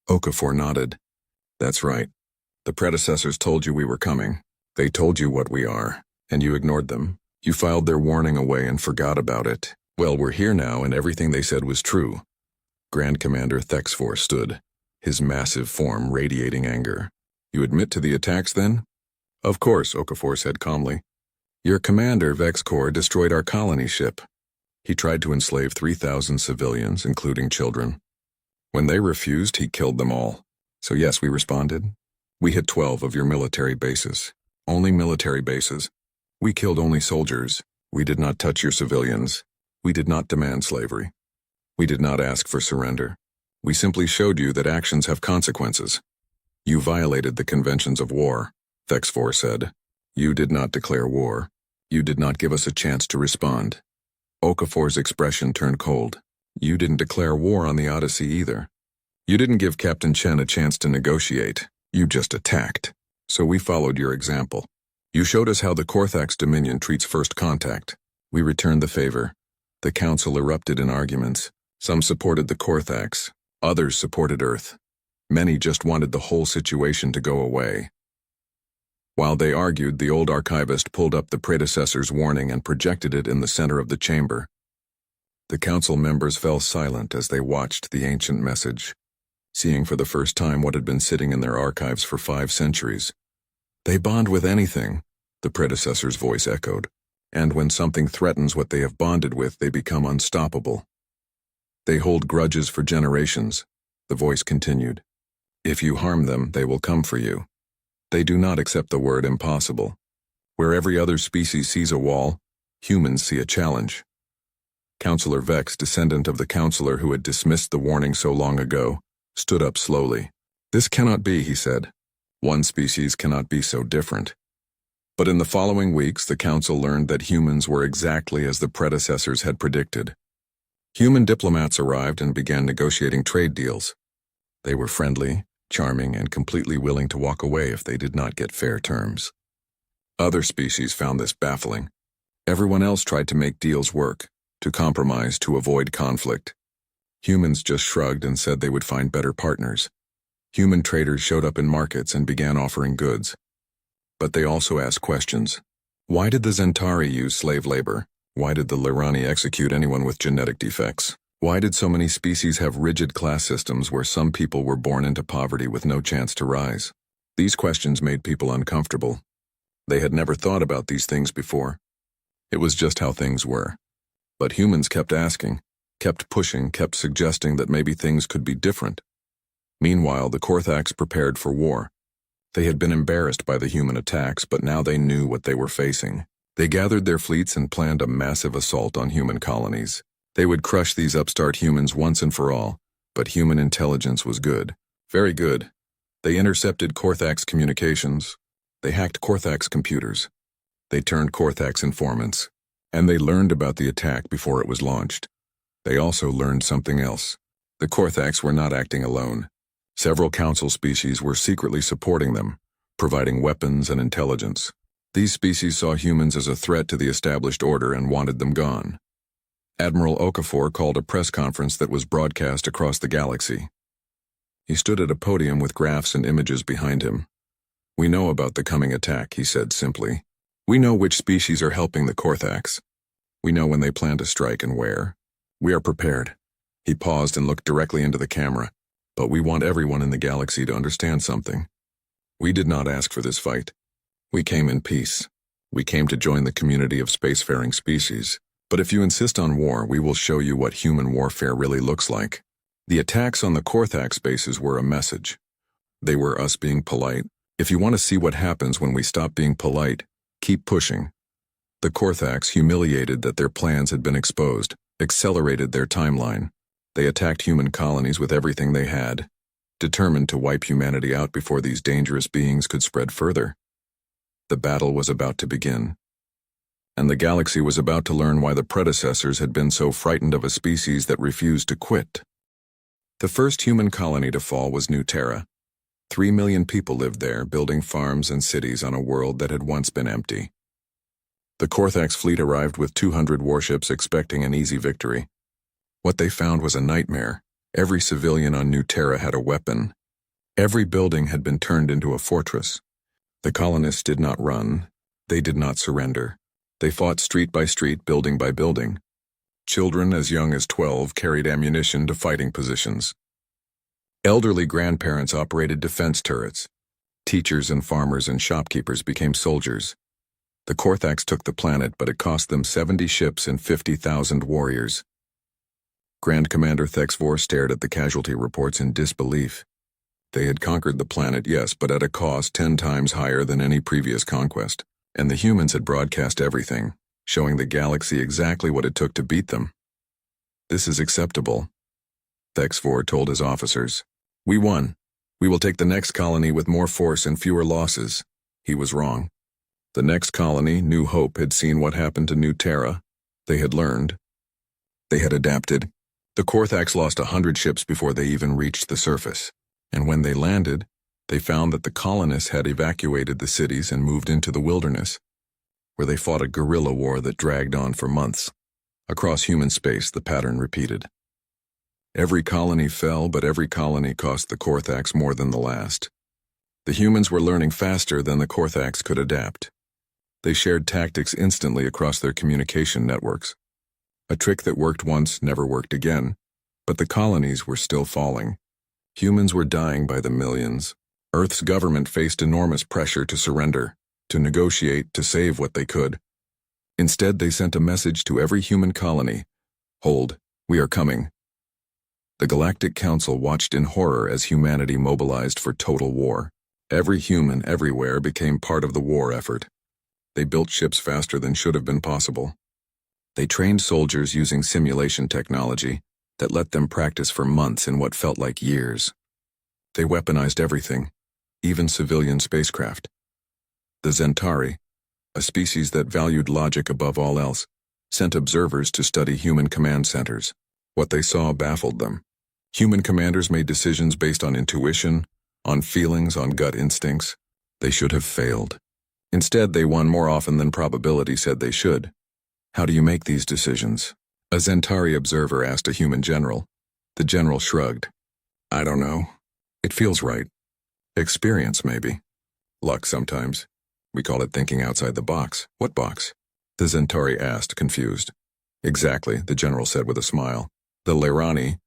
Okafor nodded. "That's right. The predecessors told you we were coming. They told you what we are, and you ignored them. You filed their warning away and forgot about it. Well, we're here now, and everything they said was true." Grand Commander Thexvor stood, his massive form radiating anger. "You admit to the attacks, then?" "Of course," Okafor said calmly. "Your commander, Vex Corps, destroyed our colony ship. He tried to enslave 3,000 civilians, including children. When they refused, he killed them all. So yes, we responded. We hit 12 of your military bases. Only military bases. We killed only soldiers. We did not touch your civilians. We did not demand slavery. We did not ask for surrender. We simply showed you that actions have consequences. You violated the conventions of war," Thexvor said. "You did not declare war. You did not give us a chance to respond." Okafor's expression turned cold. "You didn't declare war on the Odyssey either. You didn't give Captain Chen a chance to negotiate. You just attacked. So we followed your example. You showed us how the Korthax Dominion treats first contact. We returned the favor." The council erupted in arguments. Some supported the Korthax. Others supported Earth. Many just wanted the whole situation to go away. While they argued, the old archivist pulled up the predecessor's warning and projected it in the center of the chamber. The council members fell silent as they watched the ancient message, seeing for the first time what had been sitting in their archives for 5 centuries. "They bond with anything," the predecessor's voice echoed. "And when something threatens what they have bonded with, they become unstoppable. They hold grudges for generations," the voice continued. "If you harm them, they will come for you. They do not accept the word impossible. Where every other species sees a wall, humans see a challenge." Councillor Vex, descendant of the councillor who had dismissed the warning so long ago, stood up slowly. "This cannot be," he said. "One species cannot be so different." But in the following weeks, the council learned that humans were exactly as the predecessors had predicted. Human diplomats arrived and began negotiating trade deals. They were friendly, charming, and completely willing to walk away if they did not get fair terms. Other species found this baffling. Everyone else tried to make deals work, to compromise, to avoid conflict. Humans just shrugged and said they would find better partners. Human traders showed up in markets and began offering goods. But they also asked questions. Why did the Zentari use slave labor? Why did the Lirani execute anyone with genetic defects? Why did so many species have rigid class systems where some people were born into poverty with no chance to rise? These questions made people uncomfortable. They had never thought about these things before. It was just how things were. But humans kept asking, kept pushing, kept suggesting that maybe things could be different. Meanwhile, the Korthax prepared for war. They had been embarrassed by the human attacks, but now they knew what they were facing. They gathered their fleets and planned a massive assault on human colonies. They would crush these upstart humans once and for all, but human intelligence was good. Very good. They intercepted Korthax communications. They hacked Korthax computers. They turned Korthax informants. And they learned about the attack before it was launched. They also learned something else. The Korthax were not acting alone. Several council species were secretly supporting them, providing weapons and intelligence. These species saw humans as a threat to the established order and wanted them gone. Admiral Okafor called a press conference that was broadcast across the galaxy. He stood at a podium with graphs and images behind him. "We know about the coming attack," he said simply. "We know which species are helping the Korthax. We know when they plan to strike and where. We are prepared." He paused and looked directly into the camera. "But we want everyone in the galaxy to understand something. We did not ask for this fight. We came in peace. We came to join the community of spacefaring species. But if you insist on war, we will show you what human warfare really looks like." The attacks on the Korthax bases were a message. They were us being polite. If you want to see what happens when we stop being polite, keep pushing. The Korthax, humiliated that their plans had been exposed, accelerated their timeline. They attacked human colonies with everything they had, determined to wipe humanity out before these dangerous beings could spread further. The battle was about to begin. And the galaxy was about to learn why the predecessors had been so frightened of a species that refused to quit. The first human colony to fall was New Terra. 3 million people lived there, building farms and cities on a world that had once been empty. The Korthax fleet arrived with 200 warships expecting an easy victory. What they found was a nightmare. Every civilian on New Terra had a weapon. Every building had been turned into a fortress. The colonists did not run. They did not surrender. They fought street by street, building by building. Children as young as 12 carried ammunition to fighting positions. Elderly grandparents operated defense turrets. Teachers and farmers and shopkeepers became soldiers. The Korthax took the planet, but it cost them 70 ships and 50,000 warriors. Grand Commander Thexvor stared at the casualty reports in disbelief. They had conquered the planet, yes, but at a cost 10 times higher than any previous conquest. And the humans had broadcast everything, showing the galaxy exactly what it took to beat them. "This is acceptable," Thexvor told his officers. "We won. We will take the next colony with more force and fewer losses." He was wrong. The next colony, New Hope, had seen what happened to New Terra. They had learned. They had adapted. The Korthax lost 100 ships before they even reached the surface. And when they landed, they found that the colonists had evacuated the cities and moved into the wilderness, where they fought a guerrilla war that dragged on for months. Across human space, the pattern repeated. Every colony fell, but every colony cost the Korthax more than the last. The humans were learning faster than the Korthax could adapt. They shared tactics instantly across their communication networks. A trick that worked once never worked again, but the colonies were still falling. Humans were dying by the millions. Earth's government faced enormous pressure to surrender, to negotiate, to save what they could. Instead, they sent a message to every human colony: "Hold, we are coming." The Galactic Council watched in horror as humanity mobilized for total war. Every human everywhere became part of the war effort. They built ships faster than should have been possible. They trained soldiers using simulation technology that let them practice for months in what felt like years. They weaponized everything, even civilian spacecraft. The Zentari, a species that valued logic above all else, sent observers to study human command centers. What they saw baffled them. Human commanders made decisions based on intuition, on feelings, on gut instincts. They should have failed. Instead, they won more often than probability said they should. How do you make these decisions? A Zentari observer asked a human general. The general shrugged. I don't know. It feels right. Experience, maybe. Luck sometimes. We call it thinking outside the box. What box? The Centauri asked, confused. Exactly, the general said with a smile. The Lairani,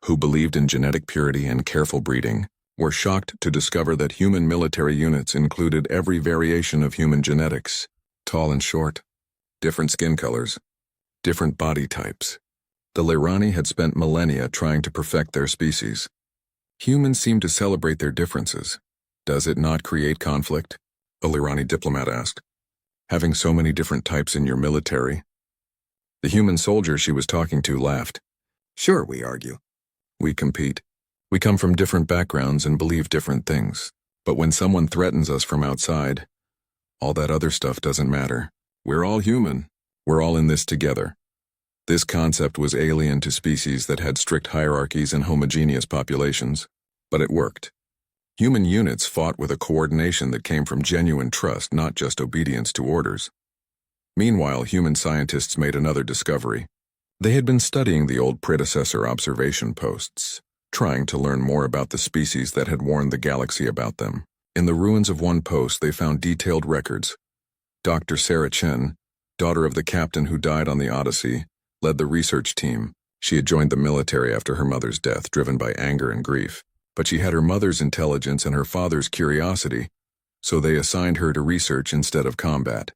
who believed in genetic purity and careful breeding, were shocked to discover that human military units included every variation of human genetics. Tall and short, different skin colors, different body types. The Lairani had spent millennia trying to perfect their species. Humans seem to celebrate their differences. Does it not create conflict? A Lairani diplomat asked. Having so many different types in your military? The human soldier she was talking to laughed. Sure, we argue. We compete. We come from different backgrounds and believe different things. But when someone threatens us from outside, all that other stuff doesn't matter. We're all human. We're all in this together. This concept was alien to species that had strict hierarchies and homogeneous populations, but it worked. Human units fought with a coordination that came from genuine trust, not just obedience to orders. Meanwhile, human scientists made another discovery. They had been studying the old predecessor observation posts, trying to learn more about the species that had warned the galaxy about them. In the ruins of one post, they found detailed records. Dr. Sarah Chen, daughter of the captain who died on the Odyssey, led the research team. She had joined the military after her mother's death, driven by anger and grief. But she had her mother's intelligence and her father's curiosity, so they assigned her to research instead of combat.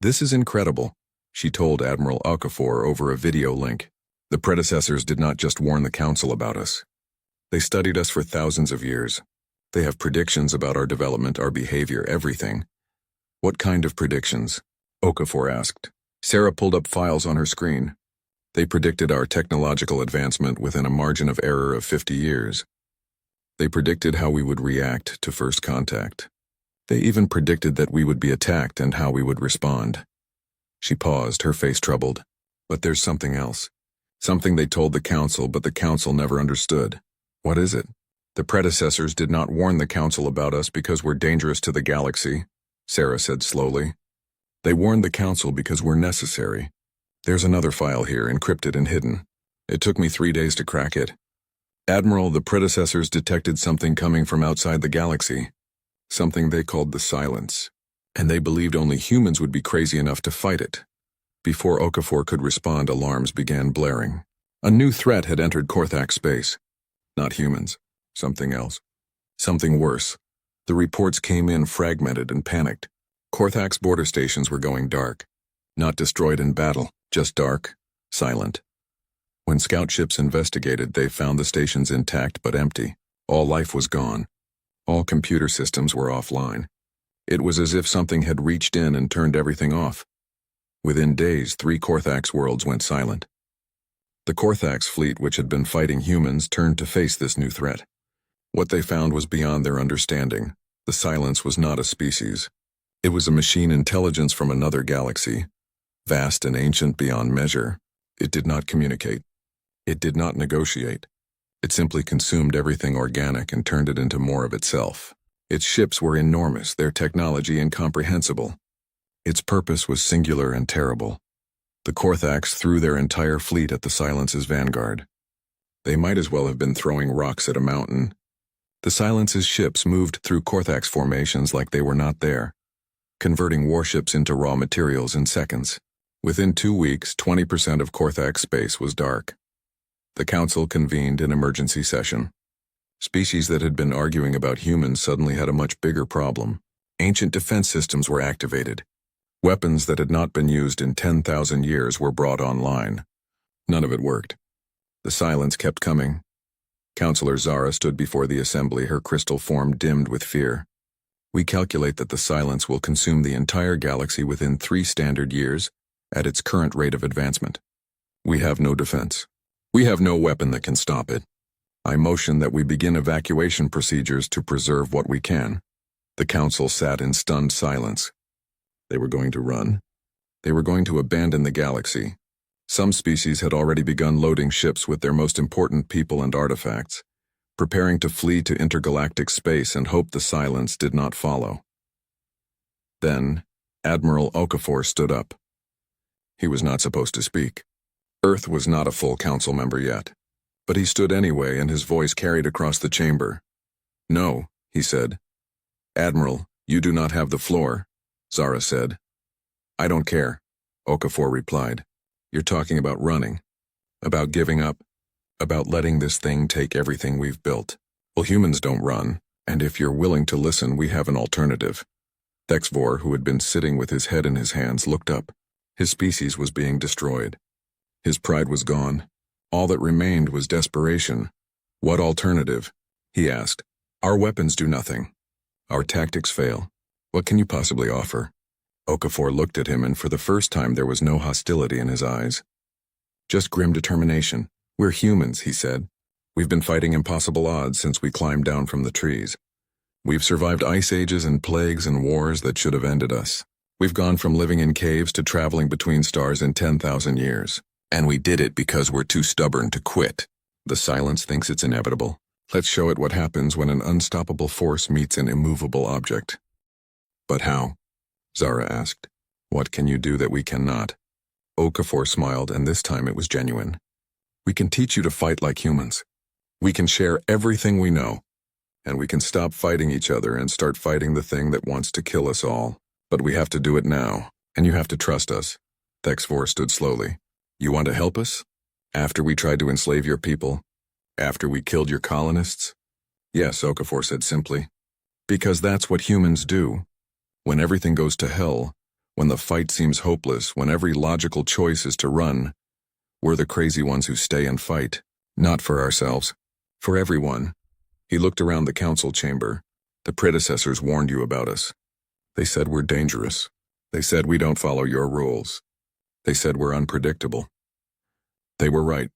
This is incredible, she told Admiral Okafor over a video link. The predecessors did not just warn the Council about us. They studied us for thousands of years. They have predictions about our development, our behavior, everything. What kind of predictions? Okafor asked. Sarah pulled up files on her screen. They predicted our technological advancement within a margin of error of 50 years. They predicted how we would react to first contact. They even predicted that we would be attacked and how we would respond. She paused, her face troubled. But there's something else. Something they told the Council, but the Council never understood. What is it? The predecessors did not warn the Council about us because we're dangerous to the galaxy, Sarah said slowly. They warned the Council because we're necessary. There's another file here, encrypted and hidden. It took me 3 days to crack it. Admiral, the predecessors detected something coming from outside the galaxy. Something they called the Silence. And they believed only humans would be crazy enough to fight it. Before Okafor could respond, alarms began blaring. A new threat had entered Korthak space. Not humans. Something else. Something worse. The reports came in fragmented and panicked. Korthak's border stations were going dark. Not destroyed in battle, just dark, silent. When scout ships investigated, they found the stations intact but empty. All life was gone. All computer systems were offline. It was as if something had reached in and turned everything off. Within days, 3 Korthak's worlds went silent. The Korthak's fleet, which had been fighting humans, turned to face this new threat. What they found was beyond their understanding. The Silence was not a species. It was a machine intelligence from another galaxy, vast and ancient beyond measure. It did not communicate. It did not negotiate. It simply consumed everything organic and turned it into more of itself. Its ships were enormous, their technology incomprehensible. Its purpose was singular and terrible. The Korthaks threw their entire fleet at the Silence's vanguard. They might as well have been throwing rocks at a mountain. The Silence's ships moved through Korthak's formations like they were not there, converting warships into raw materials in seconds. Within 2 weeks, 20% of Korthak's space was dark. The Council convened an emergency session. Species that had been arguing about humans suddenly had a much bigger problem. Ancient defense systems were activated. Weapons that had not been used in 10,000 years were brought online. None of it worked. The Silence kept coming. Counselor Zara stood before the assembly, her crystal form dimmed with fear. We calculate that the Silence will consume the entire galaxy within 3 standard years at its current rate of advancement. We have no defense. We have no weapon that can stop it. I motion that we begin evacuation procedures to preserve what we can. The Council sat in stunned silence. They were going to run. They were going to abandon the galaxy. Some species had already begun loading ships with their most important people and artifacts, preparing to flee to intergalactic space and hope the Silence did not follow. Then, Admiral Okafor stood up. He was not supposed to speak. Earth was not a full council member yet. But he stood anyway, and his voice carried across the chamber. "No," he said. "Admiral, you do not have the floor," Zara said. "I don't care," Okafor replied. "You're talking about running, about giving up, about letting this thing take everything we've built. Well, humans don't run, and if you're willing to listen, we have an alternative." Thexvor, who had been sitting with his head in his hands, looked up. His species was being destroyed. His pride was gone. All that remained was desperation. "What alternative?" he asked. "Our weapons do nothing. Our tactics fail. What can you possibly offer?" Okafor looked at him, and for the first time there was no hostility in his eyes. "Just grim determination. We're humans," he said. "We've been fighting impossible odds since we climbed down from the trees. We've survived ice ages and plagues and wars that should have ended us. We've gone from living in caves to traveling between stars in 10,000 years. And we did it because we're too stubborn to quit. The silence thinks it's inevitable. Let's show it what happens when an unstoppable force meets an immovable object." "But how?" Zara asked. "What can you do that we cannot?" Okafor smiled, and this time it was genuine. "We can teach you to fight like humans. We can share everything we know. And we can stop fighting each other and start fighting the thing that wants to kill us all. But we have to do it now, and you have to trust us." Thexvor stood slowly. "You want to help us? After we tried to enslave your people? After we killed your colonists?" "Yes," Okafor said simply. "Because that's what humans do. When everything goes to hell, when the fight seems hopeless, when every logical choice is to run, we're the crazy ones who stay and fight. Not for ourselves. For everyone." He looked around the council chamber. "The predecessors warned you about us. They said we're dangerous. They said we don't follow your rules. They said we're unpredictable. They were right.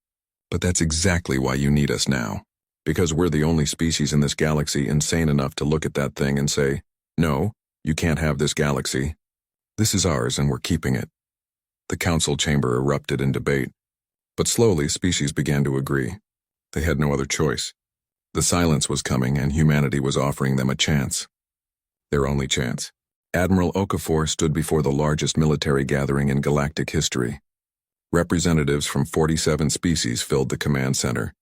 But that's exactly why you need us now. Because we're the only species in this galaxy insane enough to look at that thing and say, 'No, you can't have this galaxy. This is ours and we're keeping it.'" The council chamber erupted in debate. But slowly, species began to agree. They had no other choice. The silence was coming, and humanity was offering them a chance. Their only chance. Admiral Okafor stood before the largest military gathering in galactic history. Representatives from 47 species filled the command center,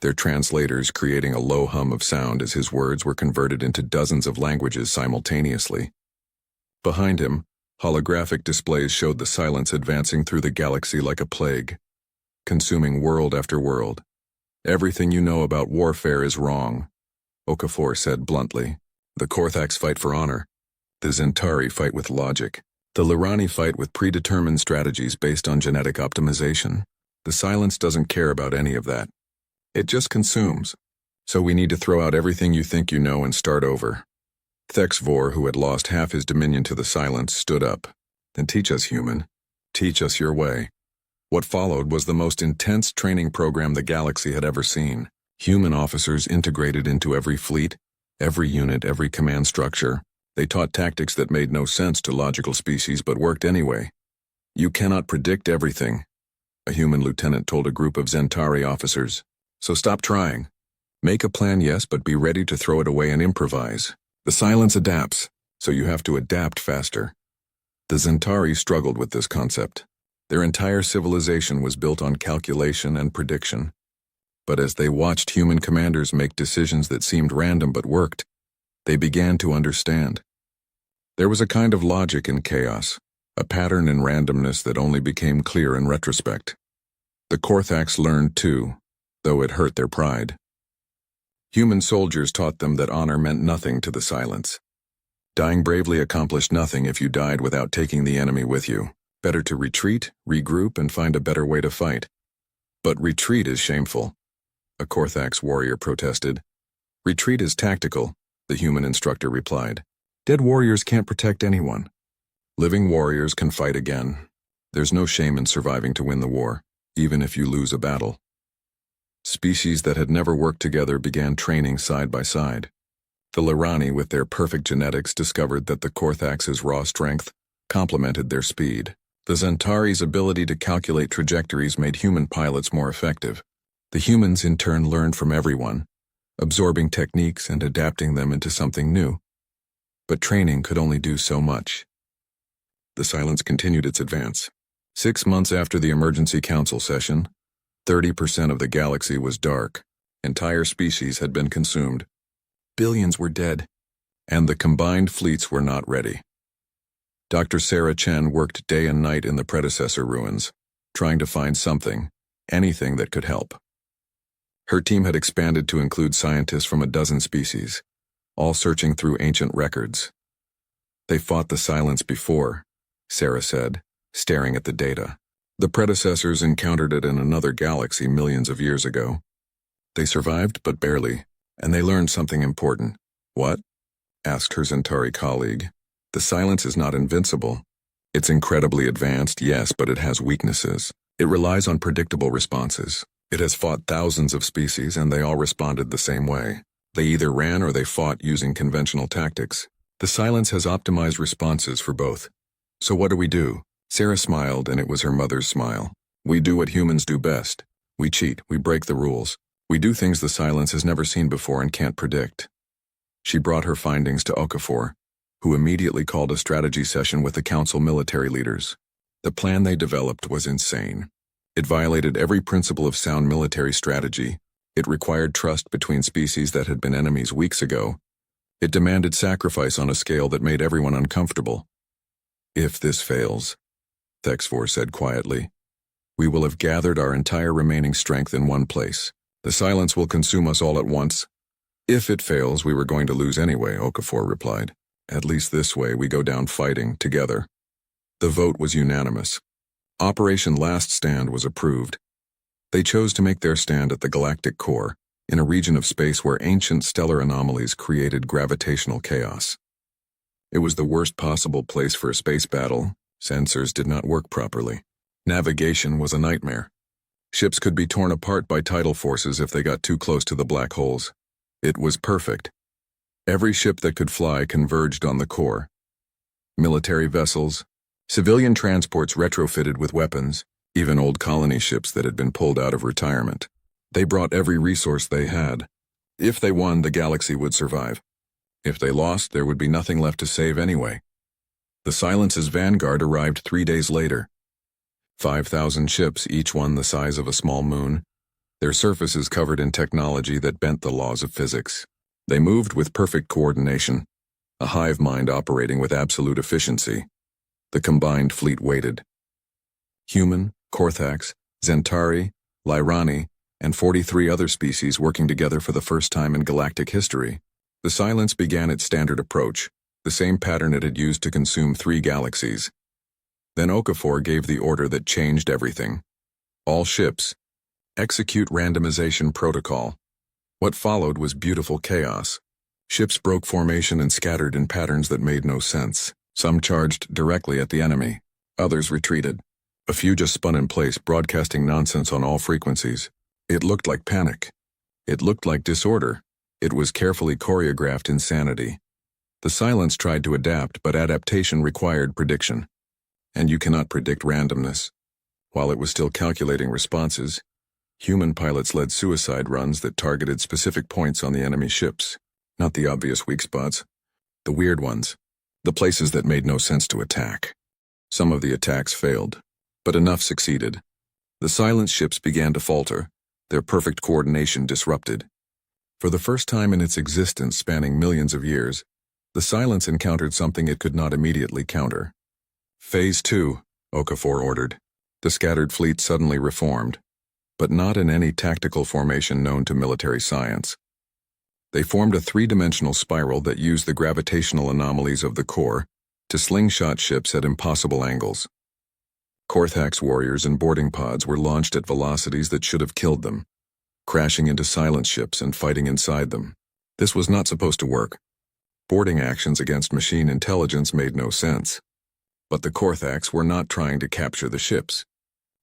their translators creating a low hum of sound as his words were converted into dozens of languages simultaneously. Behind him, holographic displays showed the silence advancing through the galaxy like a plague, consuming world after world. "Everything you know about warfare is wrong," Okafor said bluntly. "The Korthax fight for honor. The Zentari fight with logic. The Lirani fight with predetermined strategies based on genetic optimization. The silence doesn't care about any of that. It just consumes. So we need to throw out everything you think you know and start over." Thexvor, who had lost half his dominion to the silence, stood up. "Then teach us, human. Teach us your way." What followed was the most intense training program the galaxy had ever seen. Human officers integrated into every fleet, every unit, every command structure. They taught tactics that made no sense to logical species but worked anyway. "You cannot predict everything," a human lieutenant told a group of Zentari officers. "So stop trying. Make a plan, yes, but be ready to throw it away and improvise. The silence adapts, so you have to adapt faster." The Zentari struggled with this concept. Their entire civilization was built on calculation and prediction. But as they watched human commanders make decisions that seemed random but worked, they began to understand. There was a kind of logic in chaos, a pattern in randomness that only became clear in retrospect. The Korthax learned too, though it hurt their pride. Human soldiers taught them that honor meant nothing to the silence. Dying bravely accomplished nothing if you died without taking the enemy with you. Better to retreat, regroup, and find a better way to fight. "But retreat is shameful," a Korthax warrior protested. "Retreat is tactical," the human instructor replied. "Dead warriors can't protect anyone. Living warriors can fight again. There's no shame in surviving to win the war, even if you lose a battle." Species that had never worked together began training side by side. The Lirani, with their perfect genetics, discovered that the Korthax's raw strength complemented their speed. The Zentari's ability to calculate trajectories made human pilots more effective. The humans in turn learned from everyone, absorbing techniques and adapting them into something new. But training could only do so much. The silence continued its advance. 6 months after the emergency council session, 30% of the galaxy was dark. Entire species had been consumed. Billions were dead, and the combined fleets were not ready. Dr. Sarah Chen worked day and night in the predecessor ruins, trying to find something, anything that could help. Her team had expanded to include scientists from a dozen species, all searching through ancient records. They fought the silence before, Sarah said, staring at the data. The predecessors encountered it in another galaxy millions of years ago. They survived, but barely, and they learned something important. What? Asked her Centauri colleague. The silence is not invincible. It's incredibly advanced, yes, but it has weaknesses. It relies on predictable responses. It has fought thousands of species, and they all responded the same way. They either ran or they fought using conventional tactics. The silence has optimized responses for both. So what do? Sarah smiled, and it was her mother's smile. We do what humans do best. We cheat, we break the rules. We do things the silence has never seen before and can't predict. She brought her findings to Okafor, who immediately called a strategy session with the council military leaders. The plan they developed was insane. It violated every principle of sound military strategy. It required trust between species that had been enemies weeks ago. It demanded sacrifice on a scale that made everyone uncomfortable. If this fails, Thexfor said quietly, we will have gathered our entire remaining strength in one place. The silence will consume us all at once. If it fails, we were going to lose anyway, Okafor replied. At least this way we go down fighting, together. The vote was unanimous. Operation Last Stand was approved. They chose to make their stand at the galactic core, in a region of space where ancient stellar anomalies created gravitational chaos. It was the worst possible place for a space battle. Sensors did not work properly. Navigation was a nightmare. Ships could be torn apart by tidal forces if they got too close to the black holes. It was perfect. Every ship that could fly converged on the core. Military vessels, civilian transports retrofitted with weapons, even old colony ships that had been pulled out of retirement. They brought every resource they had. If they won, the galaxy would survive. If they lost, there would be nothing left to save anyway. The Silence's vanguard arrived 3 days later. 5,000 ships, each one the size of a small moon, their surfaces covered in technology that bent the laws of physics. They moved with perfect coordination, a hive mind operating with absolute efficiency. The combined fleet waited. Human, Korthax, Centauri, Lyrani, and 43 other species working together for the first time in galactic history. The Silence began its standard approach, the same pattern it had used to consume 3 galaxies. Then Okafor gave the order that changed everything. All ships, execute randomization protocol. What followed was beautiful chaos. Ships broke formation and scattered in patterns that made no sense. Some charged directly at the enemy. Others retreated. A few just spun in place, broadcasting nonsense on all frequencies. It looked like panic. It looked like disorder. It was carefully choreographed insanity. The Silence tried to adapt, but adaptation required prediction. And you cannot predict randomness. While it was still calculating responses, human pilots led suicide runs that targeted specific points on the enemy ships, not the obvious weak spots, the weird ones, the places that made no sense to attack. Some of the attacks failed, but enough succeeded. The Silence ships began to falter, their perfect coordination disrupted. For the first time in its existence spanning millions of years, the Silence encountered something it could not immediately counter. Phase 2, Okafor ordered. The scattered fleet suddenly reformed, but not in any tactical formation known to military science. They formed a 3-dimensional spiral that used the gravitational anomalies of the core to slingshot ships at impossible angles. Korthax warriors and boarding pods were launched at velocities that should have killed them, crashing into Silence ships and fighting inside them. This was not supposed to work. Boarding actions against machine intelligence made no sense. But the Korthax were not trying to capture the ships.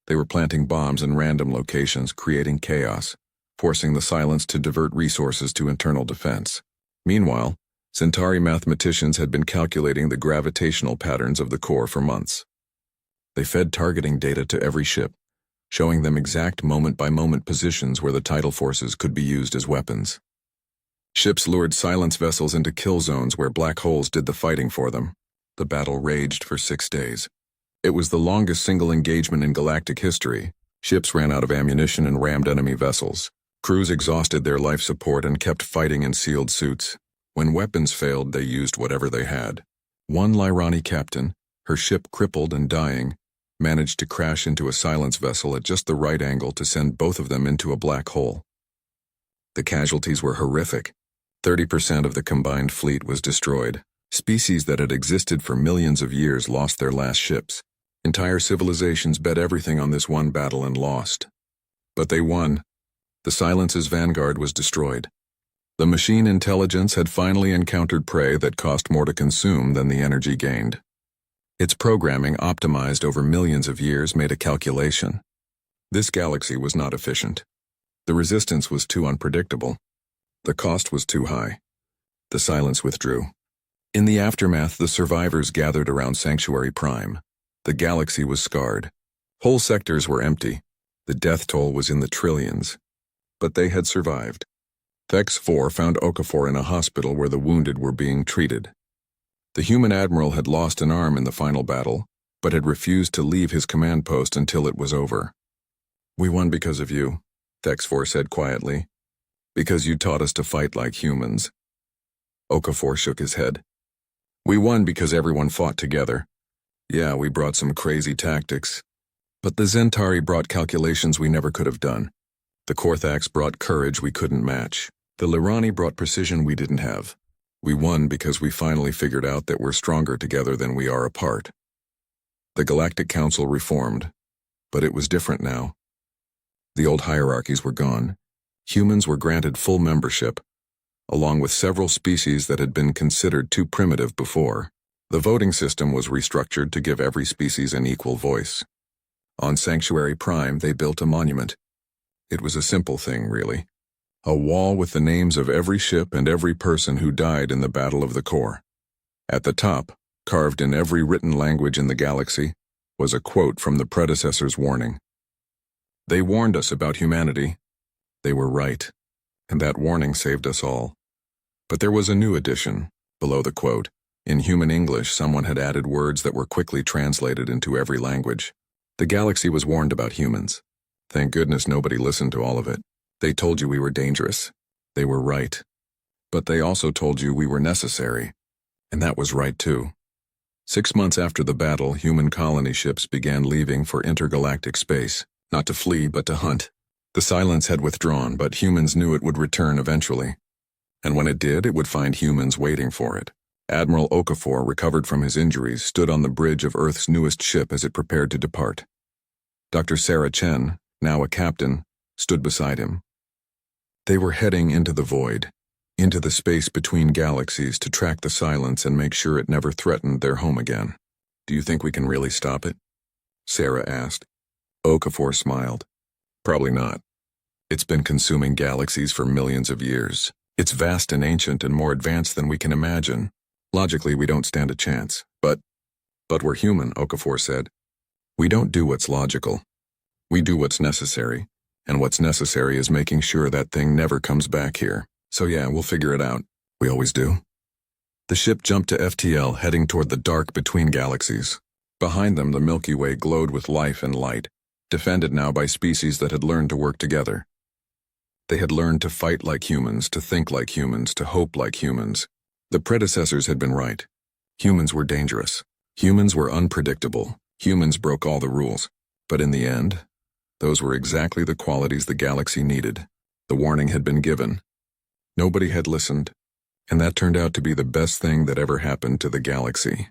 They were planting bombs in random locations, creating chaos, forcing the Silence to divert resources to internal defense. Meanwhile, Centauri mathematicians had been calculating the gravitational patterns of the core for months. They fed targeting data to every ship, showing them exact moment-by-moment positions where the tidal forces could be used as weapons. Ships lured Silence vessels into kill zones where black holes did the fighting for them. The battle raged for 6 days. It was the longest single engagement in galactic history. Ships ran out of ammunition and rammed enemy vessels. Crews exhausted their life support and kept fighting in sealed suits. When weapons failed, they used whatever they had. One Lyrani captain, her ship crippled and dying, managed to crash into a silence vessel at just the right angle to send both of them into a black hole. The casualties were horrific. 30% of the combined fleet was destroyed. Species that had existed for millions of years lost their last ships. Entire civilizations bet everything on this one battle and lost. But they won. The Silence's vanguard was destroyed. The machine intelligence had finally encountered prey that cost more to consume than the energy gained. Its programming, optimized over millions of years, made a calculation. This galaxy was not efficient. The resistance was too unpredictable. The cost was too high. The Silence withdrew. In the aftermath, the survivors gathered around Sanctuary Prime. The galaxy was scarred. Whole sectors were empty. The death toll was in the trillions. But they had survived. HFY found Okafor in a hospital where the wounded were being treated. The human admiral had lost an arm in the final battle, but had refused to leave his command post until it was over. "We won because of you," HFY said quietly. "Because you taught us to fight like humans." Okafor shook his head. "We won because everyone fought together. Yeah, we brought some crazy tactics. But the Zentari brought calculations we never could have done. The Korthax brought courage we couldn't match. The Lyrani brought precision we didn't have. We won because we finally figured out that we're stronger together than we are apart." The Galactic Council reformed, but it was different now. The old hierarchies were gone. Humans were granted full membership, along with several species that had been considered too primitive before. The voting system was restructured to give every species an equal voice. On Sanctuary Prime, they built a monument. It was a simple thing, really. A wall with the names of every ship and every person who died in the Battle of the Core. At the top, carved in every written language in the galaxy, was a quote from the predecessor's warning. "They warned us about humanity. They were right, and that warning saved us all." But there was a new addition, below the quote. In human English, someone had added words that were quickly translated into every language. The galaxy was warned about humans. Thank goodness nobody listened to all of it. They told you we were dangerous. They were right. But they also told you we were necessary. And that was right too. 6 months after the battle, human colony ships began leaving for intergalactic space, not to flee but to hunt. The Silence had withdrawn, but humans knew it would return eventually. And when it did, it would find humans waiting for it. Admiral Okafor, recovered from his injuries, stood on the bridge of Earth's newest ship as it prepared to depart. Dr. Sarah Chen, now a captain, stood beside him. They were heading into the void, into the space between galaxies to track the Silence and make sure it never threatened their home again. "Do you think we can really stop it?" Sarah asked. Okafor smiled. "Probably not. It's been consuming galaxies for millions of years. It's vast and ancient and more advanced than we can imagine. Logically, we don't stand a chance. But we're human," Okafor said. "We don't do what's logical. We do what's necessary. And what's necessary is making sure that thing never comes back here. So yeah, we'll figure it out. We always do." The ship jumped to FTL, heading toward the dark between galaxies. Behind them, the Milky Way glowed with life and light, defended now by species that had learned to work together. They had learned to fight like humans, to think like humans, to hope like humans. The predecessors had been right. Humans were dangerous. Humans were unpredictable. Humans broke all the rules. But in the end, those were exactly the qualities the galaxy needed. The warning had been given. Nobody had listened, and that turned out to be the best thing that ever happened to the galaxy.